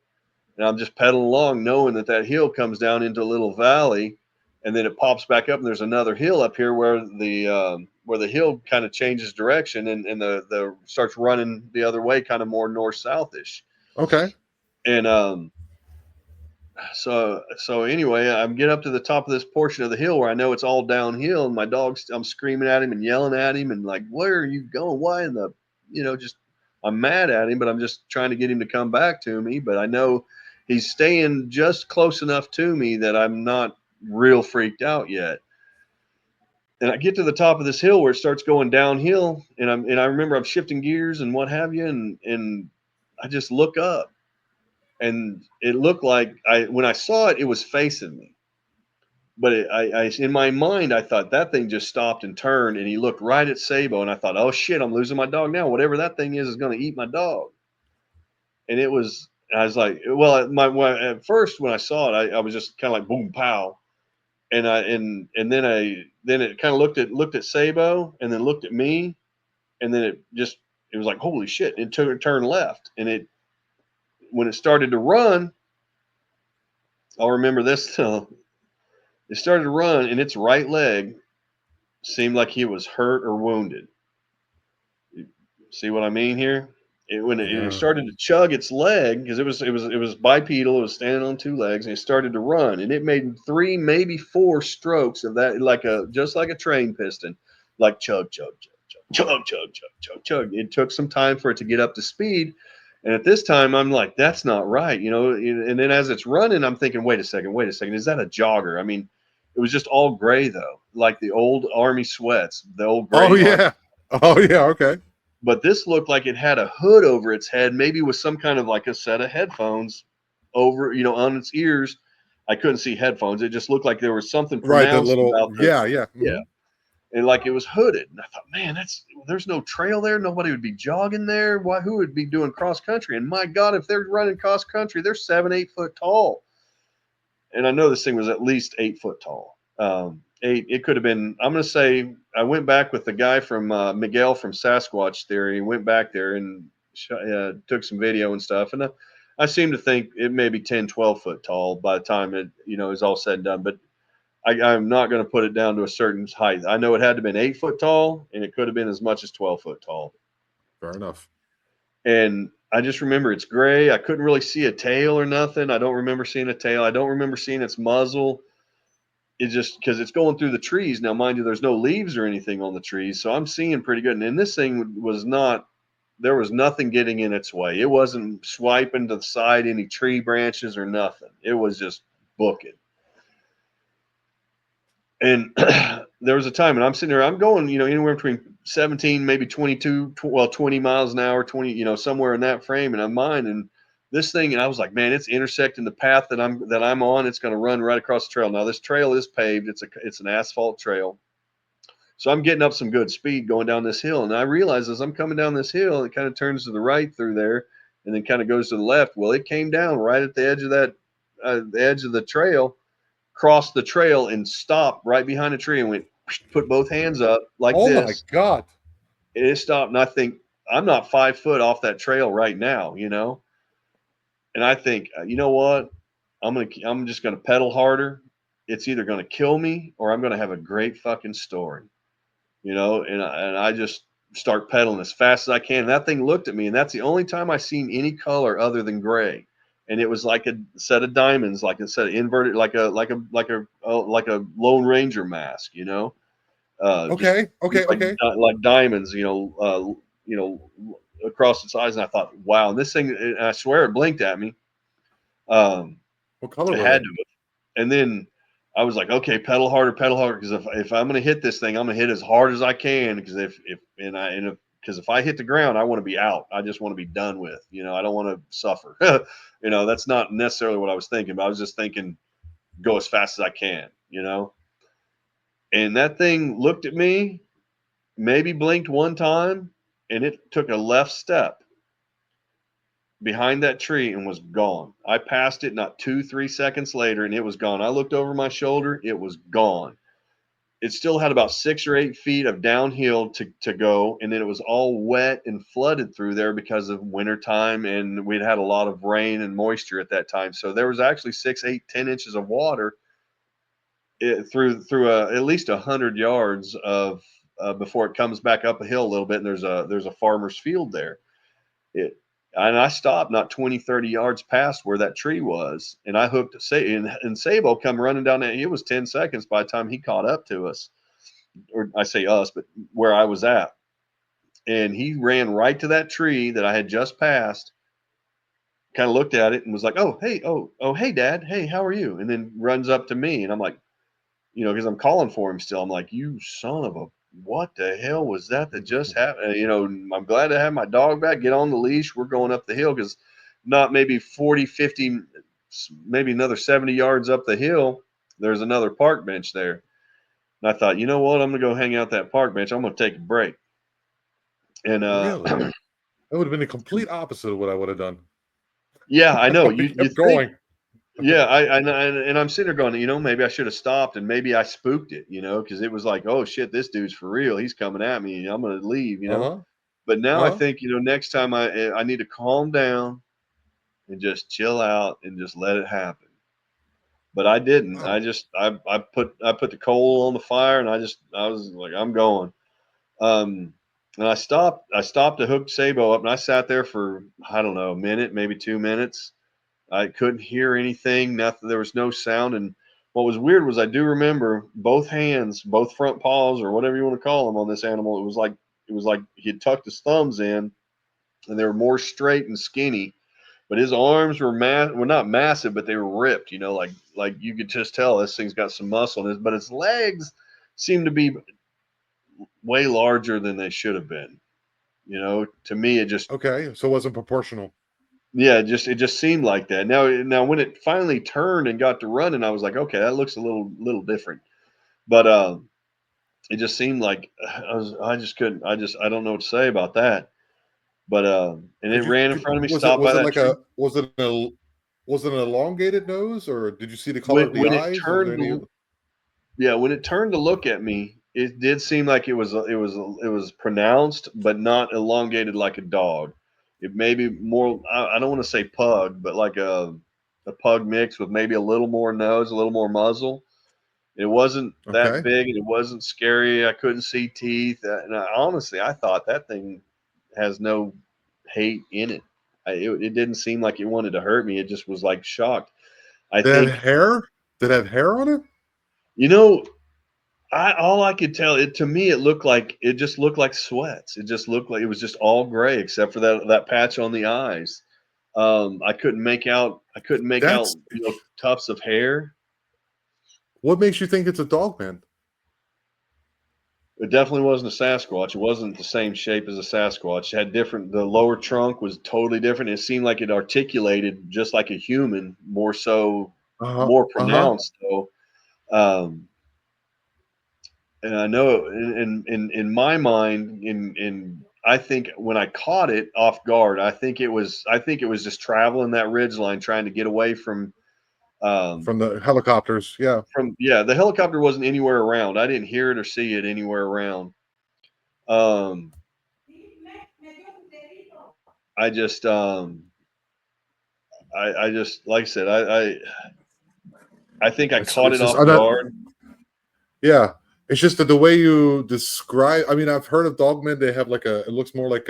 and I'm just pedaling along, knowing that hill comes down into a little valley, and then it pops back up, and there's another hill up here where the hill kind of changes direction, and the starts running the other way, kind of more north southish, Okay. and so anyway, I get up to the top of this portion of the hill where I know it's all downhill, and I'm screaming at him and yelling at him, and like, where are you going? Why in the, just I'm mad at him, but I'm just trying to get him to come back to me. But I know he's staying just close enough to me that I'm not real freaked out yet. And I get to the top of this hill where it starts going downhill, and I remember I'm shifting gears and what have you, and I just look up, and it looked like when I saw it, it was facing me. But in my mind, I thought that thing just stopped and turned, and he looked right at Sabo, and I thought, oh shit, I'm losing my dog now. Whatever that thing is going to eat my dog. And I was like, well, at first when I saw it, I was just kind of like boom, pow, and then it kind of looked at Sabo, and then looked at me, and then it was like, holy shit, and it turned left, and when it started to run, I'll remember this. It started to run, and its right leg seemed like he was hurt or wounded. See what I mean here? When it Yeah. started to chug its leg, because it was bipedal, it was standing on two legs, and it started to run, and it made 3, maybe 4 strokes of that, just like a train piston, like chug, chug, chug, chug, chug, chug, chug, chug, chug. It took some time for it to get up to speed, and at this time, I'm like, that's not right, And then as it's running, I'm thinking, wait a second, is that a jogger? I mean, it was just all gray though, like the old army sweats, the old Oh gray army. yeah. Oh yeah. Okay. But this looked like it had a hood over its head, maybe with some kind of like a set of headphones over, on its ears. I couldn't see headphones. It just looked like there was something Right. The pronounced little. about Yeah. Yeah. yeah, and like it was hooded. And I thought, man, there's no trail there. Nobody would be jogging there. Who would be doing cross country? And my God, if they're running cross country, they're 7, 8 foot tall. And I know this thing was at least 8 foot tall. It could have been. I'm going to say I went back with the guy from Miguel from Sasquatch Theory. Went back there and took some video and stuff. And I seem to think it may be 10, 12 foot tall by the time it is all said and done. But I'm not going to put it down to a certain height. I know it had to have been 8 foot tall, and it could have been as much as 12 foot tall. Fair enough. And I just remember it's gray. I couldn't really see a tail or nothing. I don't remember seeing a tail. I don't remember seeing its muzzle. It's just because it's going through the trees. Now, mind you, there's no leaves or anything on the trees, so I'm seeing pretty good. And this thing was not, there was nothing getting in its way. It wasn't swiping to the side any tree branches or nothing. It was just booking. And there was a time, and I'm sitting there, I'm going, anywhere between 17, maybe 20 miles an hour, 20, somewhere in that frame, and I'm mine. And this thing, and I was like, man, it's intersecting the path that I'm on. It's going to run right across the trail. Now this trail is paved. It's an asphalt trail. So I'm getting up some good speed going down this hill. And I realize as I'm coming down this hill, it kind of turns to the right through there and then kind of goes to the left. Well, it came down right at the edge of the edge of the trail, crossed the trail and stopped right behind a tree and went, put both hands up like Oh my this. God. And it stopped. And I think, I'm not 5 foot off that trail right now, And I think, you know what? I'm just gonna pedal harder. It's either gonna kill me or I'm gonna have a great fucking story, And I just start pedaling as fast as I can. And that thing looked at me, and that's the only time I seen any color other than gray. And it was like a set of diamonds, like a set of inverted, like a Lone Ranger mask, just Okay. Okay. Okay. like diamonds, across its eyes. And I thought, wow, and this thing, and I swear it blinked at me. What color It were had they? to have. And then I was like, okay, pedal harder, because if I'm going to hit this thing, I'm going to hit as hard as I can. Because if because if I hit the ground, I want to be out. I just want to be done with. I don't want to suffer. That's not necessarily what I was thinking, but I was just thinking, go as fast as I can. And that thing looked at me, maybe blinked one time, and it took a left step behind that tree and was gone. I passed it not 2-3 seconds later, and it was gone. I looked over my shoulder, it was gone. It still had about 6 or 8 feet of downhill to go, and then it was all wet and flooded through there because of wintertime, and we'd had a lot of rain and moisture at that time. So there was actually 6, 8, 10 inches of water through at least 100 yards of before it comes back up a hill a little bit, and there's a farmer's field there. And I stopped not 20, 30 yards past where that tree was, and I hooked and Sabo come running down there. It was 10 seconds by the time he caught up to us, or I say us, but where I was at. And he ran right to that tree that I had just passed, kind of looked at it and was like, "Oh, hey, hey, Dad, hey, how are you?" And then runs up to me, and I'm like, because I'm calling for him still. I'm like, "You son of a, what the hell was that just happened?" I'm glad to have my dog back. Get on the leash. We're going up the hill, because not maybe 40, 50, maybe another 70 yards up the hill, there's another park bench there. And I thought, you know what? I'm going to go hang out that park bench. I'm going to take a break. And Really? That would have been the complete opposite of what I would have done. Yeah, I know. I You kept think, going. yeah, and I'm sitting there going, maybe I should have stopped, and maybe I spooked it, because it was like, oh shit, this dude's for real. He's coming at me. I'm going to leave. Uh-huh. But now I Uh-huh. think, next time I need to calm down and just chill out and just let it happen. But I didn't. Wow. I put the coal on the fire, and I was like, I'm going. And I stopped to hook Sabo up, and I sat there for, I don't know, a minute, maybe 2 minutes. I couldn't hear anything, nothing. There was no sound. And what was weird was I do remember both hands, both front paws, or whatever you want to call them, on this animal. It was like he had tucked his thumbs in, and they were more straight and skinny. But his arms were not massive, but they were ripped. Like you could just tell this thing's got some muscle in it. But his legs seemed to be way larger than they should have been. To me, it just, Okay, so it wasn't proportional. yeah, it just seemed like that. Now when it finally turned and got to running, I was like, okay, that looks a little different. But it just seemed like I just couldn't. I don't know what to say about that. But and it ran in front of me, stopped by Was it that like tree. was it an elongated nose, or did you see the color When of the when it eyes? Was there turned, any? yeah, when it turned to look at me, it did seem like it was pronounced, but not elongated like a dog. It may be more. I don't want to say pug, but like a pug mix with maybe a little more nose, a little more muzzle. It wasn't that Okay. big, and it wasn't scary. I couldn't see teeth, and honestly, I thought that thing has no hate in it. It didn't seem like it wanted to hurt me. It just was like shocked. I Did it have think, hair? Did it have hair on it? you know, all I could tell, it to me, it just looked like sweats. It just looked like it was just all gray except for that patch on the eyes. I couldn't make out. That's Tufts of hair. what makes you think it's a dog, man. It definitely wasn't a Sasquatch. It wasn't the same shape as a Sasquatch. It had different. The lower trunk was totally different. It seemed like it articulated just like a human, more so, Uh-huh. more Uh-huh. pronounced though. Um, and I know in my mind, in I think when I caught it off guard, I think it was just traveling that ridge line, trying to get away um, From the helicopters. Yeah. yeah, the helicopter wasn't anywhere around. I didn't hear it or see it anywhere around. Um, I just I just, like I said, I think I caught It's it just off guard. yeah. It's just that the way you describe, I mean, I've heard of dogmen, they have like it looks more like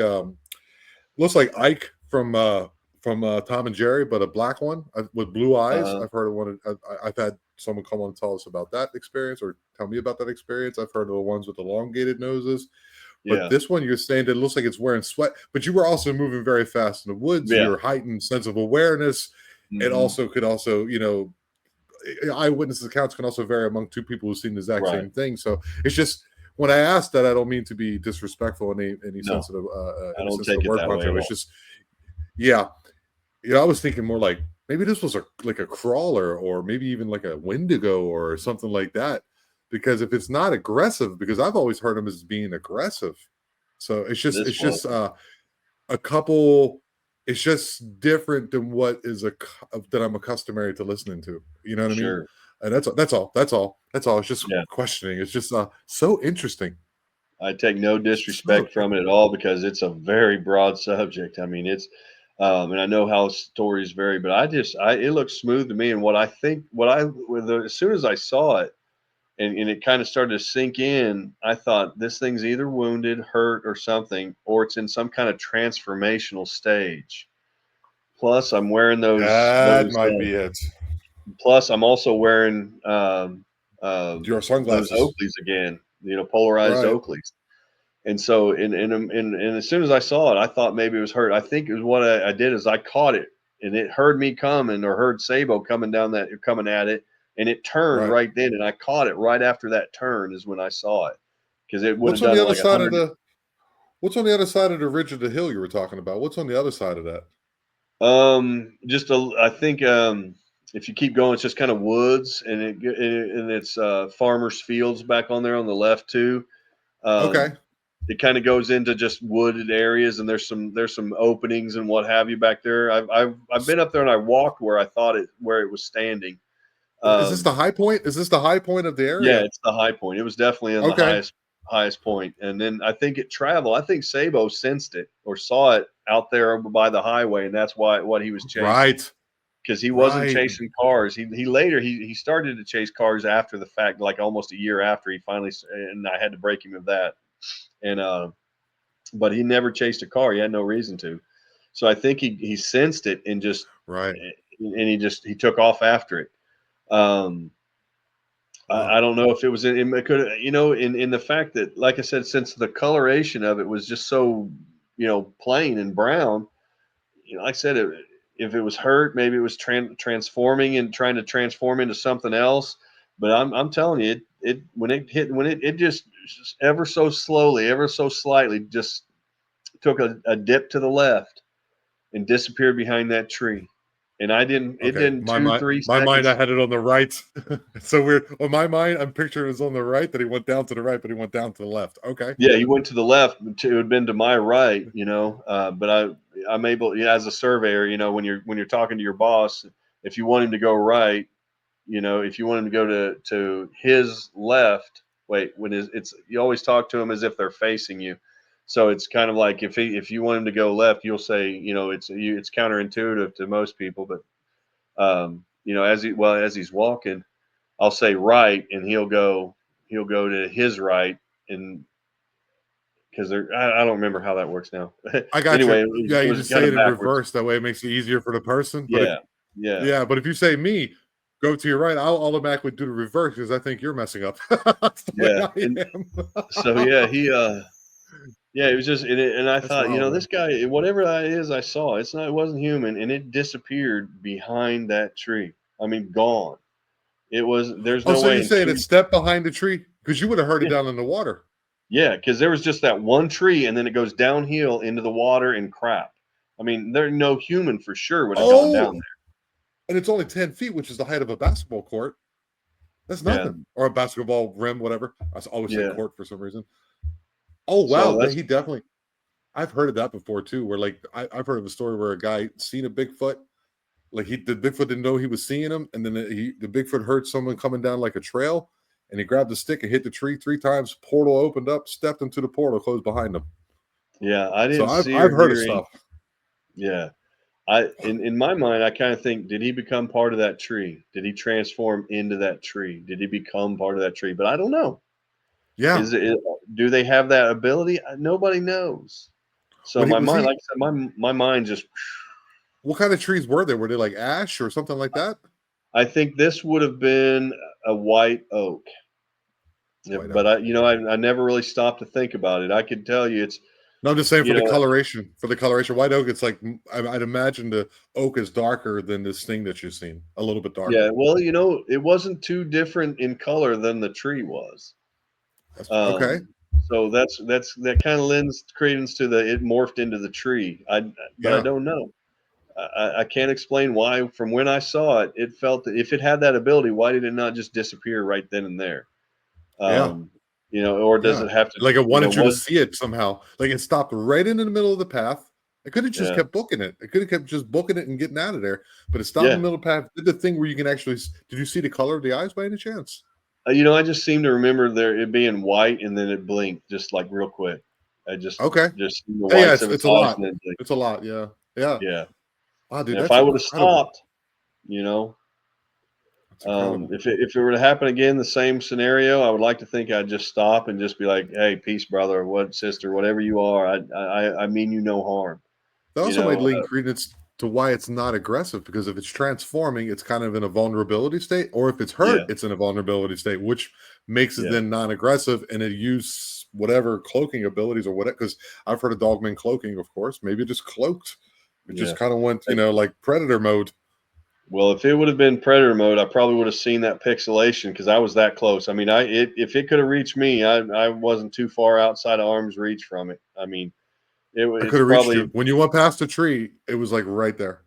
looks like Ike from Tom and Jerry, but a black one with blue eyes. Uh, I've heard of one. I've had someone come on and tell us about that experience, or tell me about that experience. I've heard of the ones with elongated noses, but yeah, this one you're saying that it looks like it's wearing sweat. But you were also moving very fast in the woods. yeah, Your heightened sense of awareness. It hmm, also could also, eyewitness accounts can also vary among two people who've seen the exact right. same thing. So it's just when I ask that, I don't mean to be disrespectful in any No, sensitive I any don't sense of take the it word, that way Poncho. at It's all. just yeah, I was thinking more like maybe this was like a crawler or maybe even like a Wendigo or something like that. Because if it's not aggressive, because I've always heard them as being aggressive, so This it's just wasn't. a couple. It's just different than what is that I'm accustomed to listening to. You know what I mean? Sure. And that's all. It's just Yeah. questioning. It's just so interesting. I take no So disrespect from it at all because it's a very broad subject. I mean, and I know how stories vary, but it looks smooth to me. And what I think, as soon as I saw it and it kind of started to sink in, I thought this thing's either wounded, hurt, or something, or it's in some kind of transformational stage. Plus, I'm wearing that might be it. plus, I'm also wearing Your those sunglasses, Oakleys again, polarized right? Oakleys. And so, and as soon as I saw it, I thought maybe it was hurt. I think it was what I did is I caught it, and it heard me coming or heard Sabo coming at it, and it turned Right. right then, and I caught it right after that turn is when I saw it because it would have What's on done the other like a side of hundred. the What's on the other side of the ridge of the hill you were talking about? What's on the other side of that? I think if you keep going, it's just kind of woods, and it's farmers' fields back on there on the left too. Okay. Um, it kind of goes into just wooded areas, and there's some openings and what have you back there. I've been up there and I walked where it was standing. Is this the Um, high point? Is this the high point of the yeah, area? it's the high point. It was definitely in the Okay. highest point, and then I think it traveled. I think Sabo sensed it or saw it out there over by the highway, and that's what he was chasing Right. because he wasn't Right. chasing cars. He later he started to chase cars after the fact, like almost a year after he finally, and I had to break him of that. And but he never chased a car. He had no reason to. So I think he sensed it and Right. he took off after it. Um, Wow. I don't know if it was it could in the fact that, like I said, since the coloration of it was just so plain and brown. Like I said, if it was hurt, maybe it was transforming and trying to transform into something else. But I'm telling you, it when it hit when it just ever so slowly, ever so slightly, just took a dip to the left and disappeared behind that tree. And it Okay. didn't two, three My mind, I seconds. had it on the right. It's so weird. On my mind, I'm picturing it was on the right, that he went down to the right, but he went down to the left. Okay. Yeah, he went to the left. It had been to my right, but I'm able, as a surveyor, when you're talking to your boss, if you want him to go right, if you want him to go to his left, wait, it's you always talk to him as if they're facing you. So it's kind of like if you want him to go left, you'll say, it's counterintuitive to most people, but as he's walking, I'll say right, and he'll go to his right, and because I don't remember how that works now. I got you. Anyway, Yeah, it you was just kind say of it in backwards. reverse. That way it makes it easier for the person. But Yeah, yeah, yeah, but if you say me, go to your right, I'll automatically do the reverse because I think you're messing up. That's the way yeah. I And so am. yeah, yeah, it was just, and I That's thought, wild, this man. guy, whatever that is, I saw, it wasn't human, and it disappeared behind that tree. I mean, gone. There's Oh, no so way you're in saying two. it stepped behind the tree? Because you would have heard it Yeah, down in the water. yeah, because there was just that one tree, and then it goes downhill into the water and crap. I mean, there no human for sure would have gone down Oh, and it's only 10 feet, which is the height of a basketball court. That's there. Yeah, nothing. Or a basketball rim, whatever. I always say yeah. court for some reason. Oh, So wow. that's He definitely, I've heard of that before too, where like I've heard of a story where a guy seen a Bigfoot. Like the Bigfoot didn't know he was seeing him, and then the Bigfoot heard someone coming down like a trail, and he grabbed the stick and hit the tree 3 times. Portal opened up, stepped into the portal, closed behind him. yeah. I So didn't see I've or heard of hear any. stuff. Yeah, in my mind, I kind of think, did he become part of that tree? Did he transform into that tree? Did he become part of that tree? But I don't know. Yeah. Do they have that ability? Nobody knows. So What he my was mind, he? like I said, my mind just. What kind of trees were they? Were they like ash or something like that? I think this would have been a white oak. Yeah, White but oak. I never really stopped to think about it. I could tell you it's No, I'm just saying you know for the coloration, white oak. It's like I'd imagine the oak is darker than this thing that you've seen, a little bit yeah. darker. Well, it wasn't too different in color than the tree was. Okay. So that kind of lends credence to the it morphed into the tree. But I Yeah. don't know. I can't explain why. From when I saw it, it felt that if it had that ability, why did it not just disappear right then and there? Yeah. Um, or does Yeah. it have to? Like it wanted you to Was see it somehow. Like it stopped right in the middle of the path. It could have just yeah, kept booking it. It could have kept just booking it and getting out of there. But it stopped in the yeah. middle of the path. Did the thing where you can actually. Did you see the color of the eyes by any chance? I just seem to remember there it being white and then it blinked just like real quick. I Okay. just seen the Yeah, yeah, whites of its it's a eyes lot. and then blinked. It's a lot. Yeah. Yeah. Yeah. Wow, dude, And if that's I would have incredible. stopped, you know, That's incredible. if it were to happen again, the same scenario, I would like to think I'd just stop and just be like, "Hey, peace, brother, what sister, whatever you are. I mean you no harm." That You also might know, lend credence to why it's not aggressive because if it's transforming, it's kind of in a vulnerability state, or if it's hurt, yeah, it's in a vulnerability state, which makes it yeah, then non-aggressive and it use whatever cloaking abilities or whatever. Because I've heard of dogmen cloaking, of course. Maybe it just cloaked. It yeah. just kind of went, like predator mode. Well, if it would have been predator mode, I probably would have seen that pixelation because I was that close. I mean, if it could have reached me, I wasn't too far outside of arm's reach from it. I mean, I it's could have reached you probably when you went past the tree. It was like right there.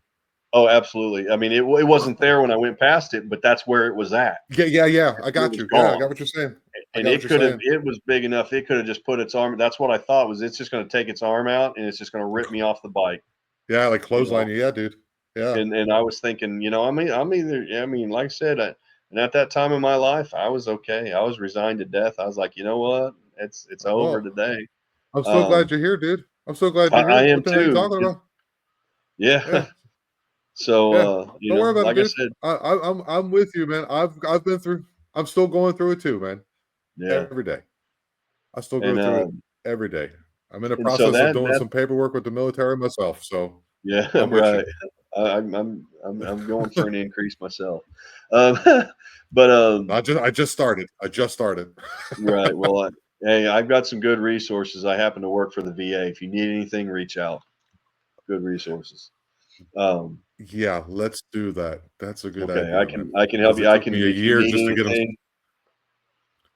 oh, absolutely. I mean, it wasn't there when I went past it, but that's where it was at. Yeah, yeah, yeah. I It got was you. Yeah, I got gone, what you're saying. I and got what it you're could have. saying. It was big enough. It could have just put its arm. That's what I thought was it's just going to take its arm out and it's just going to rip me off the bike. Yeah, like You know, clothesline you. Yeah, dude. Yeah. and I was thinking, I'm either. I mean, like I said, and at that time in my life, I was okay. I was resigned to death. I was like, you know what? It's over Well, today. I'm so glad Um, you're here, dude. I'm so glad you're I here. am What the hell are you too. talking about? Yeah. Yeah, So, yeah. Don't worry about it, like I dude. said, I'm with you, man. I've been through. I'm still going through it too, man. yeah, Every day, I still go and through it every day. I'm in the and so process of doing that some paperwork with the military myself, so yeah, I'm with you. right. I'm going for an increase myself. Um, but I just started. I just started. right. Well, hey, I've got some good resources. I happen to work for the VA. If you need anything, reach out. Good resources. Um, Yeah, let's do that. That's a good okay, idea, man. I can help Because you. it I took can me a if you year need just to get them. anything.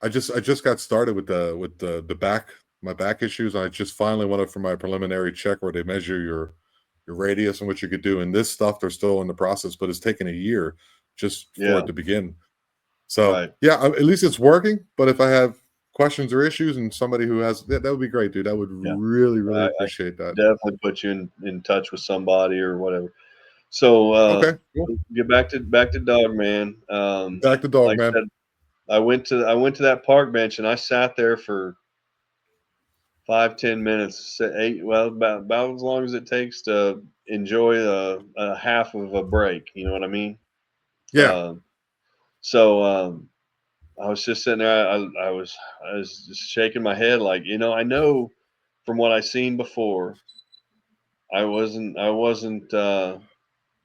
I just got started with the back my back issues. I just finally went up for my preliminary check where they measure your radius and what you could do. And this stuff they're still in the process, but it's taken a year just for Yeah, it to begin. So right. yeah, at least it's working. But if I have questions or issues and somebody who has that would be great, dude. I would Yeah, really, really I appreciate that. definitely put you in touch with somebody or whatever. So Okay, cool. get back to Dog Man. Back to dog, Like I man. said, I went to that park bench and I sat there for 5-10 minutes, eight well about as long as it takes to enjoy a half of a break. You know what I mean? Yeah, Um, so I was just sitting there. I was just shaking my head like I know from what I seen before. I wasn't the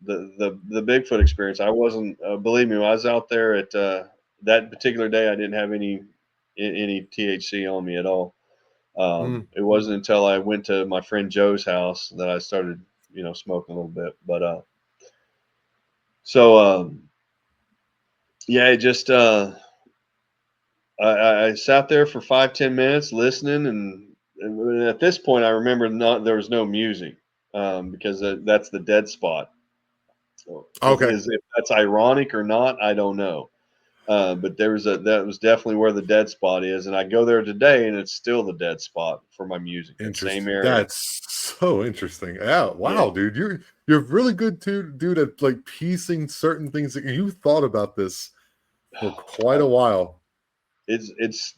Bigfoot experience. I wasn't believe me. When I was out there at that particular day, I didn't have any THC on me at all. mm, It wasn't until I went to my friend Joe's house that I started, smoking a little bit. But so yeah, it just I sat there for 5-10 minutes listening, and at this point, I remember not there was no music because that's the dead spot. So okay. if that's ironic or not, I don't know. But that was definitely where the dead spot is, and I go there today, and it's still the dead spot for my music. That same Interesting. area. That's so interesting. Yeah. Yeah. Wow, dude. You're really good too, dude, at like piecing certain things. You thought about this for quite a while. It's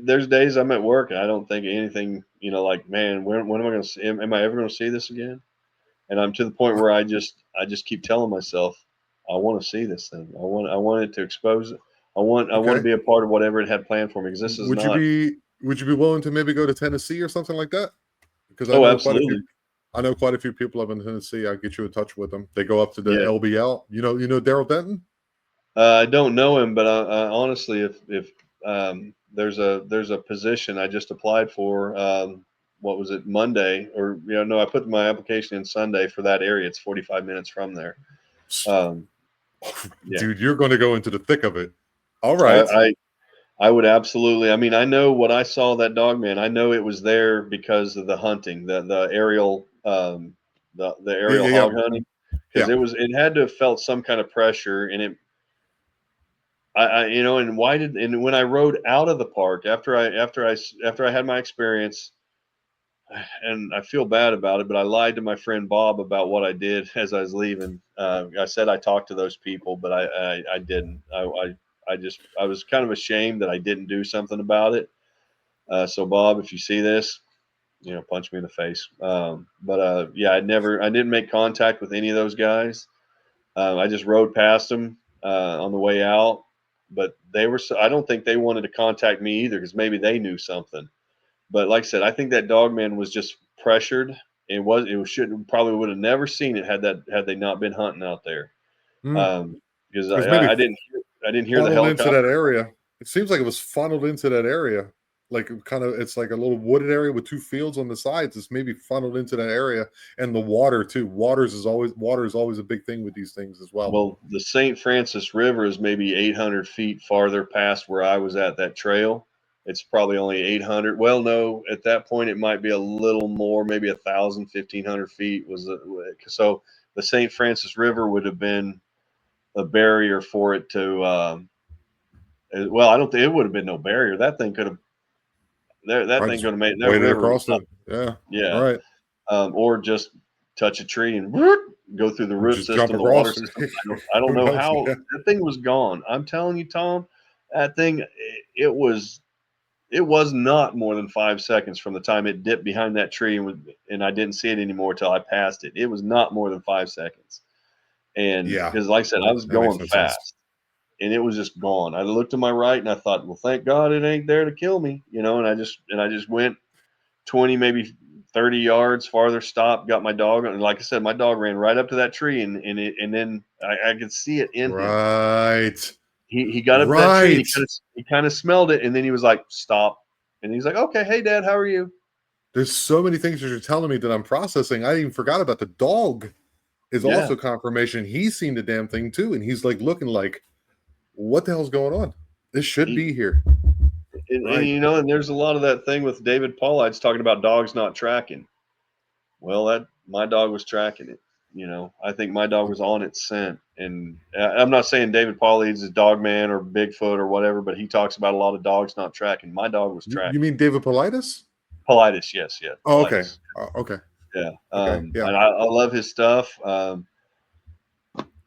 there's days I'm at work and I don't think anything, like, man, when am I going to see, am I ever going to see this again? And I'm to the point where I just keep telling myself, I want to see this thing. I want it to expose it. I want to Okay. be a part of whatever it had planned for me because this is Would you not. be would you be willing to maybe go to Tennessee or something like that? Because Oh, absolutely. I know quite a few people up in Tennessee. I'll get you in touch with them. They go up to the Yeah. LBL. You know Daryl Denton? I don't know him, but I honestly, if there's a position I just applied for, what was it, Monday, or no, I put my application in Sunday for that area. It's 45 minutes from there. Um, yeah, Dude, you're going to go into the thick of it. All I, right. I I would absolutely. I mean, I know what I saw that dog man. I know it was there because of the hunting, the aerial the Yeah, aerial yeah, yeah, hog hunting, because yeah. it had to have felt some kind of pressure, and it and why did and when I rode out of the park after I had my experience, and I feel bad about it, but I lied to my friend Bob about what I did as I was leaving. I said I talked to those people, but I didn't. I was kind of ashamed that I didn't do something about it. So Bob, if you see this, punch me in the face. But yeah, I didn't make contact with any of those guys. I just rode past them on the way out, but I don't think they wanted to contact me either because maybe they knew something. But like I said, I think that dog man was just pressured. Should probably would have never seen it had they not been hunting out there. Because It was maybe I didn't hear the funneled into that helicopter. area. It seems like it was funneled into that area. Like kind of, it's like a little wooded area with two fields on the sides. It's maybe funneled into that area, and the water too. Water is always a big thing with these things as well. Well, the St. Francis River is maybe 800 feet farther past where I was at that trail. It's probably only 800. Well, no, at that point it might be a little more, maybe 1,000, 1,500 feet so the St. Francis River would have been a barrier for it to. Well, I don't think it would have been no barrier. That thing could have. That I thing just could have made that waded river. across it. Yeah. All Yeah, right. or just touch a tree and go through the root Just jump system, the water across. system. I don't Who know knows? how Yeah. that thing was gone. I'm telling you, Tom, that thing it was it was not more than 5 seconds from the time it dipped behind that tree and I didn't see it anymore till I passed it. It was not more than 5 seconds, and Yeah. because like I said, I was That makes going no sense. fast. And it was just gone. I looked to my right and I thought, well, thank God it ain't there to kill me, and I just went 20, maybe 30 yards farther, stopped, got my dog. And like I said, my dog ran right up to that tree and then I could see it in him. Right. He got up to that tree and Right. he kind of smelled it. And then he was like, stop. And he's like, okay, hey, Dad, how are you? There's so many things that you're telling me that I'm processing. I even forgot about the dog is Yeah. also confirmation. He's seen the damn thing too. And he's like looking like, what the hell's going on? This should He, be here. Right. and there's a lot of that thing with David Paulides talking about dogs not tracking. Well, that my dog was tracking it. I think my dog was on its scent. And I'm not saying David Paulides is Dogman or Bigfoot or whatever, but he talks about a lot of dogs not tracking. My dog was You tracking. mean David Politis? Paulides, yes, yeah, Oh, okay. Paulides, Okay. yeah. Okay. Yeah. And I love his stuff.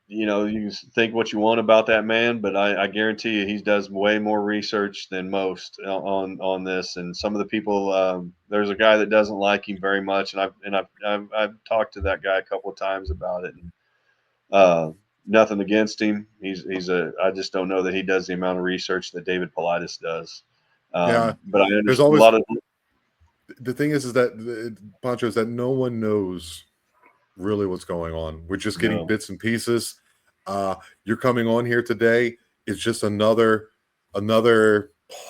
You can think what you want about that man, but I guarantee you he does way more research than most on this. And some of the people, there's a guy that doesn't like him very much, and I've talked to that guy a couple of times about it. And, nothing against him. I just don't know that he does the amount of research that David Paulides does. Yeah. But I There's understand a always lot of. the thing is that Poncho, is that no one knows really what's going on. We're just getting No, bits and pieces. You're coming on here today. It's just another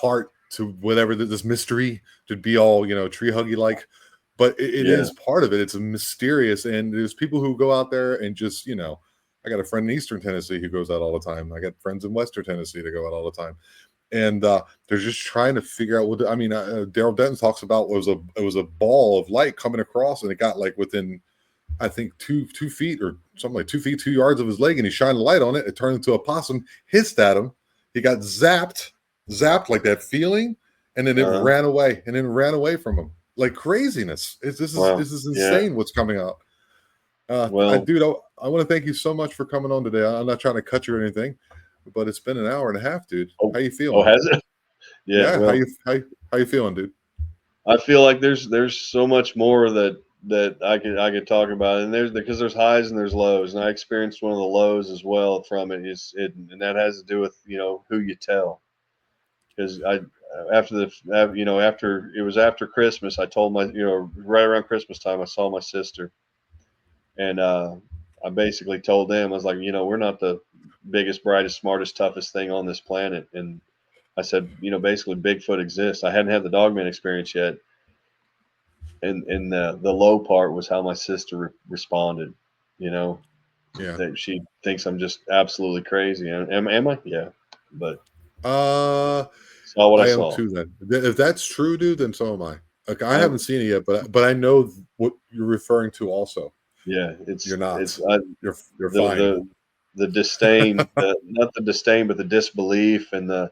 part to whatever this mystery to be all tree huggy like, but it yeah, is part of it. It's a mysterious, and there's people who go out there and just I got a friend in Eastern Tennessee who goes out all the time. I got friends in Western Tennessee that go out all the time, and they're just trying to figure out what. I mean, Daryl Denton talks about it was a ball of light coming across, and it got like within I think 2 feet or something like 2 feet, 2 yards of his leg, and he shined a light on it. It turned into a possum, hissed at him. He got zapped like that feeling, and then it uh, ran away from him like craziness. well, This is yeah, insane what's coming out. well, Dude, I want to thank you so much for coming on today. I'm not trying to cut you or anything, but it's been an hour and a half, dude. oh, How you oh, feeling? has it? Yeah, Yeah, well, how you feeling, dude? I feel like there's so much more that I could talk about, and there's highs and there's lows, and I experienced one of the lows as well from it. And that has to do with who you tell, because I after after it was after Christmas, I told my right around Christmas time I saw my sister, and I basically told them, I was like, we're not the biggest, brightest, smartest, toughest thing on this planet, and I said, basically Bigfoot exists. I hadn't had the Dogman experience yet, and the low part was how my sister responded. You know Yeah. that she thinks I'm just absolutely crazy. Am I? Yeah, but Uh, saw what I I am saw. too. Then, if that's true, dude, then so am I. Like, I I, haven't seen it yet, but I know what you're referring to. Also, yeah, you're it's not. You're the fine. the disdain, not the disdain, but the disbelief and that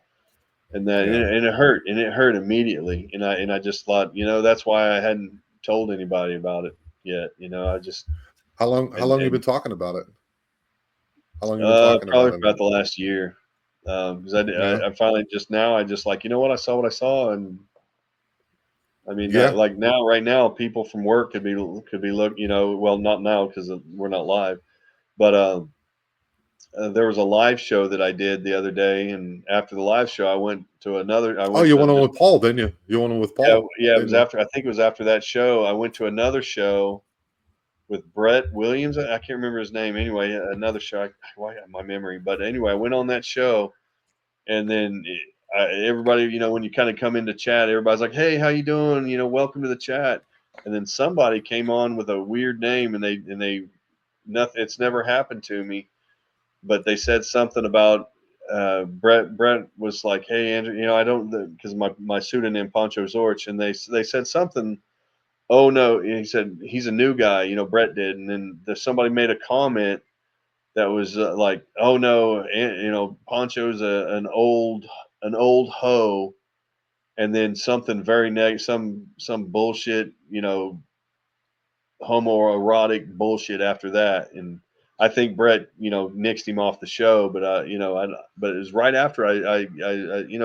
Yeah. and it hurt immediately. And I just thought, that's why I hadn't told anybody about it yet. I just How long? How long you and been talking about it? How long you been talking probably about for it? about the last year. Because Yeah. I finally just now I just like, what, I saw what I saw. And I mean, Yeah. like now, right now, people from work could be look, well, not now because we're not live, but there was a live show that I did the other day, and after the live show, I went to another. I Oh, went you to went on just with Paul, didn't you? You went on with Yeah, Paul, yeah. It didn't was you? after. I think it was after that show. I went to another show with Brett Williams. I can't remember his name. Anyway, another show. Why my memory? But anyway, I went on that show, and then everybody, when you kind of come into chat, everybody's like, "Hey, how you doing? Welcome to the chat." And then somebody came on with a weird name, and they nothing. It's never happened to me, but they said something about Brett. Brett was like, "Hey, Andrew, I don't," because my pseudonym Poncho Zorch, and they said something. Oh no, he said he's a new guy. Brett did, and then somebody made a comment that was like, "Oh no, Poncho's an old hoe," and then something very negative, some bullshit, homoerotic bullshit after that. And I think Brett, nixed him off the show, but but it was right after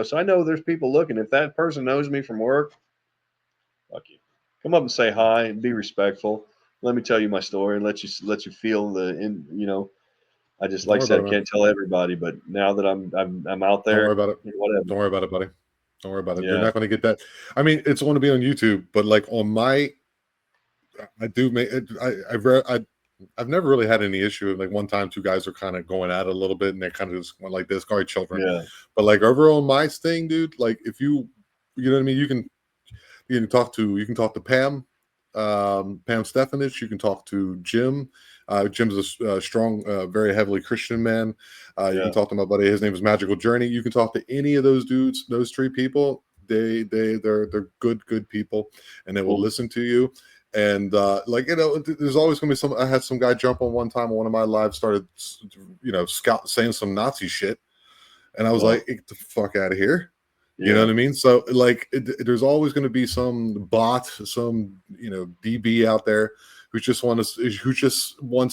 so I know there's people looking. If that person knows me from work, fuck you. Come up and say hi and be respectful. Let me tell you my story and let you feel I just, Don't like I worry about said, it, man. can't tell everybody, but now that I'm out Don't worry there, about it. whatever. Don't worry about it, buddy. Don't worry about it. You're Yeah, not going to get that. I mean, it's going to be on YouTube, but like on my, I do make. I've never really had any issue. Like one time, two guys were kind of going at it a little bit, and they kind of just went like this, "All right, children." yeah, But like over on my thing, dude. Like if you know what I mean. You can talk to Pam, Pam Stefanich. You can talk to Jim. Jim's a strong, very heavily Christian man. You can yeah. talk to my buddy. His name is Magical Journey. You can talk to any of those dudes. Those three people. They're good people, and they will Cool. listen to you. And like there's always going to be some. I had some guy jump on one time on one of my lives, started scout saying some Nazi shit, and I was Well, like, "Get the fuck out of here." You know yeah, what I mean? So like, there's always going to be some bot, some DB out there who just wants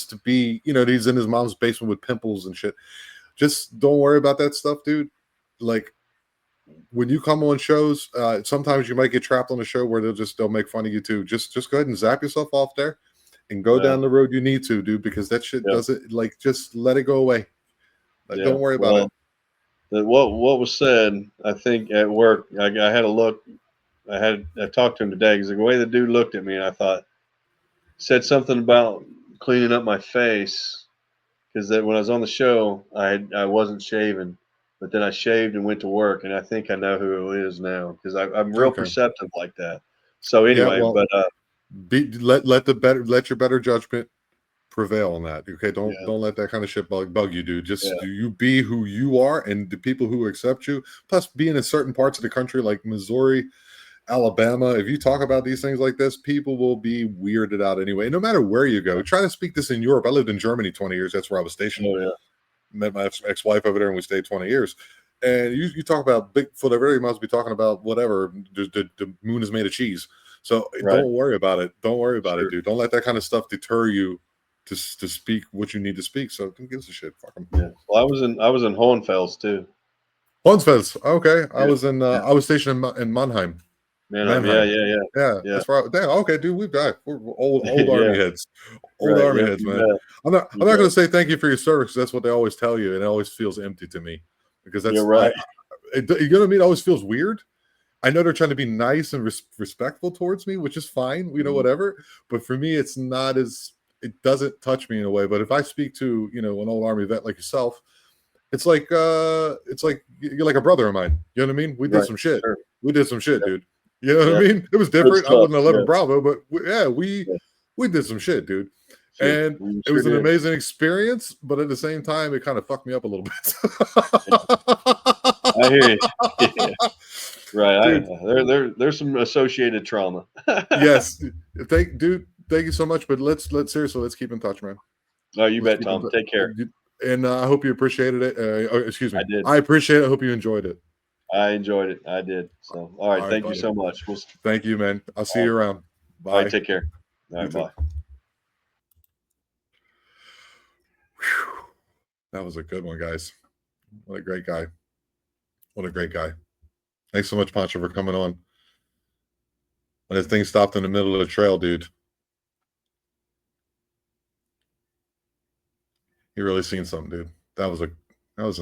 to be. He's in his mom's basement with pimples and shit. Just don't worry about that stuff, dude. Like when you come on shows, sometimes you might get trapped on a show where they'll make fun of you too. Just go ahead and zap yourself off there and go yeah, down the road you need to, dude, because that shit yeah, doesn't like just let it go away. Like, yeah. don't worry about it. Well, what was said, I think at work, I had a look. I talked to him today because the way the dude looked at me, and I thought said something about cleaning up my face because that when I was on the show, I wasn't shaving, but then I shaved and went to work, and I think I know who it is now because I'm real Okay. perceptive like that. So Yeah, anyway, well, but let your better judgment prevail on that. Okay, yeah, don't let that kind of shit bug you, dude. Just yeah, you be who you are, and the people who accept you. Plus, being in certain parts of the country like Missouri, Alabama, if you talk about these things like this, people will be weirded out anyway. No matter where you go, try to speak this in Europe. I lived in Germany 20 years. That's where I was stationed. oh yeah, Met my ex-wife over there, and we stayed 20 years. And you talk about Bigfoot, everybody must be talking about whatever. The moon is made of cheese. So right, don't worry about it. Don't worry about it, sure, dude. Don't let that kind of stuff deter you to speak what you need to speak. So who gives a shit? Fuck them. yeah. Well, I was in Hohenfels too. Hunsfels. Okay, Yeah, yeah, I was stationed in Mannheim. Manheim. Yeah, Mannheim. yeah, Yeah, yeah, that's right. Damn. Okay, dude, we've got we're old yeah, army yeah. heads. Old Right. army Yep. heads, You man. bet. I'm You not going bet. to say thank you for your service. That's what they always tell you, and it always feels empty to me because You're that's right. you know what I mean. It always feels weird. I know they're trying to be nice and respectful towards me, which is fine, Mhm. whatever. But for me, it's not as it doesn't touch me in a way. But if I speak to an old army vet like yourself, it's like you're like a brother of mine. You know what I mean? We did Right. some shit. Sure. We did some shit, Yeah. dude. You know what Yeah. I mean? It was Good different. I stuff. wasn't 11 Yeah. Bravo, but Yeah. we did some shit, dude. Sure. And We it sure was an did. amazing experience, but at the same time, it kind of fucked me up a little bit. Yeah. I hear you. Yeah. Right. Dude. There's some associated trauma. Yes. Thank you so much. But let's seriously, let's keep in touch, man. Oh, you Let's bet, keep in Tom. Take care. And I hope you appreciated it. Excuse me. I did. I appreciate it. I hope you enjoyed it. I enjoyed it. I did. So, all right. All right, Thank you buddy. so much. Thank you, man. I'll see All you right. around. Bye. All right. Take care. All You right. too. Bye. Whew. That was a good one, guys. What a great guy. What a great guy. Thanks so much, Poncho, for coming on. When his thing stopped in the middle of the trail, dude. He really seen something, dude. That was an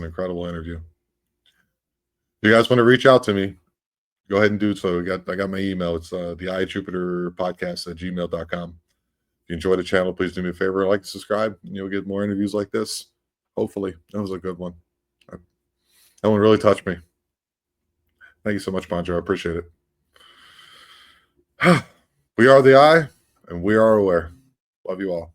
incredible interview. If you guys want to reach out to me, go ahead and do so. I got my email. It's the iJupiterPodcast@gmail.com. If you enjoy the channel, please do me a favor, like, subscribe, and you'll get more interviews like this. Hopefully. That was a good one. That one really touched me. Thank you so much, Poncho. I appreciate it. We are the eye, and we are aware. Love you all.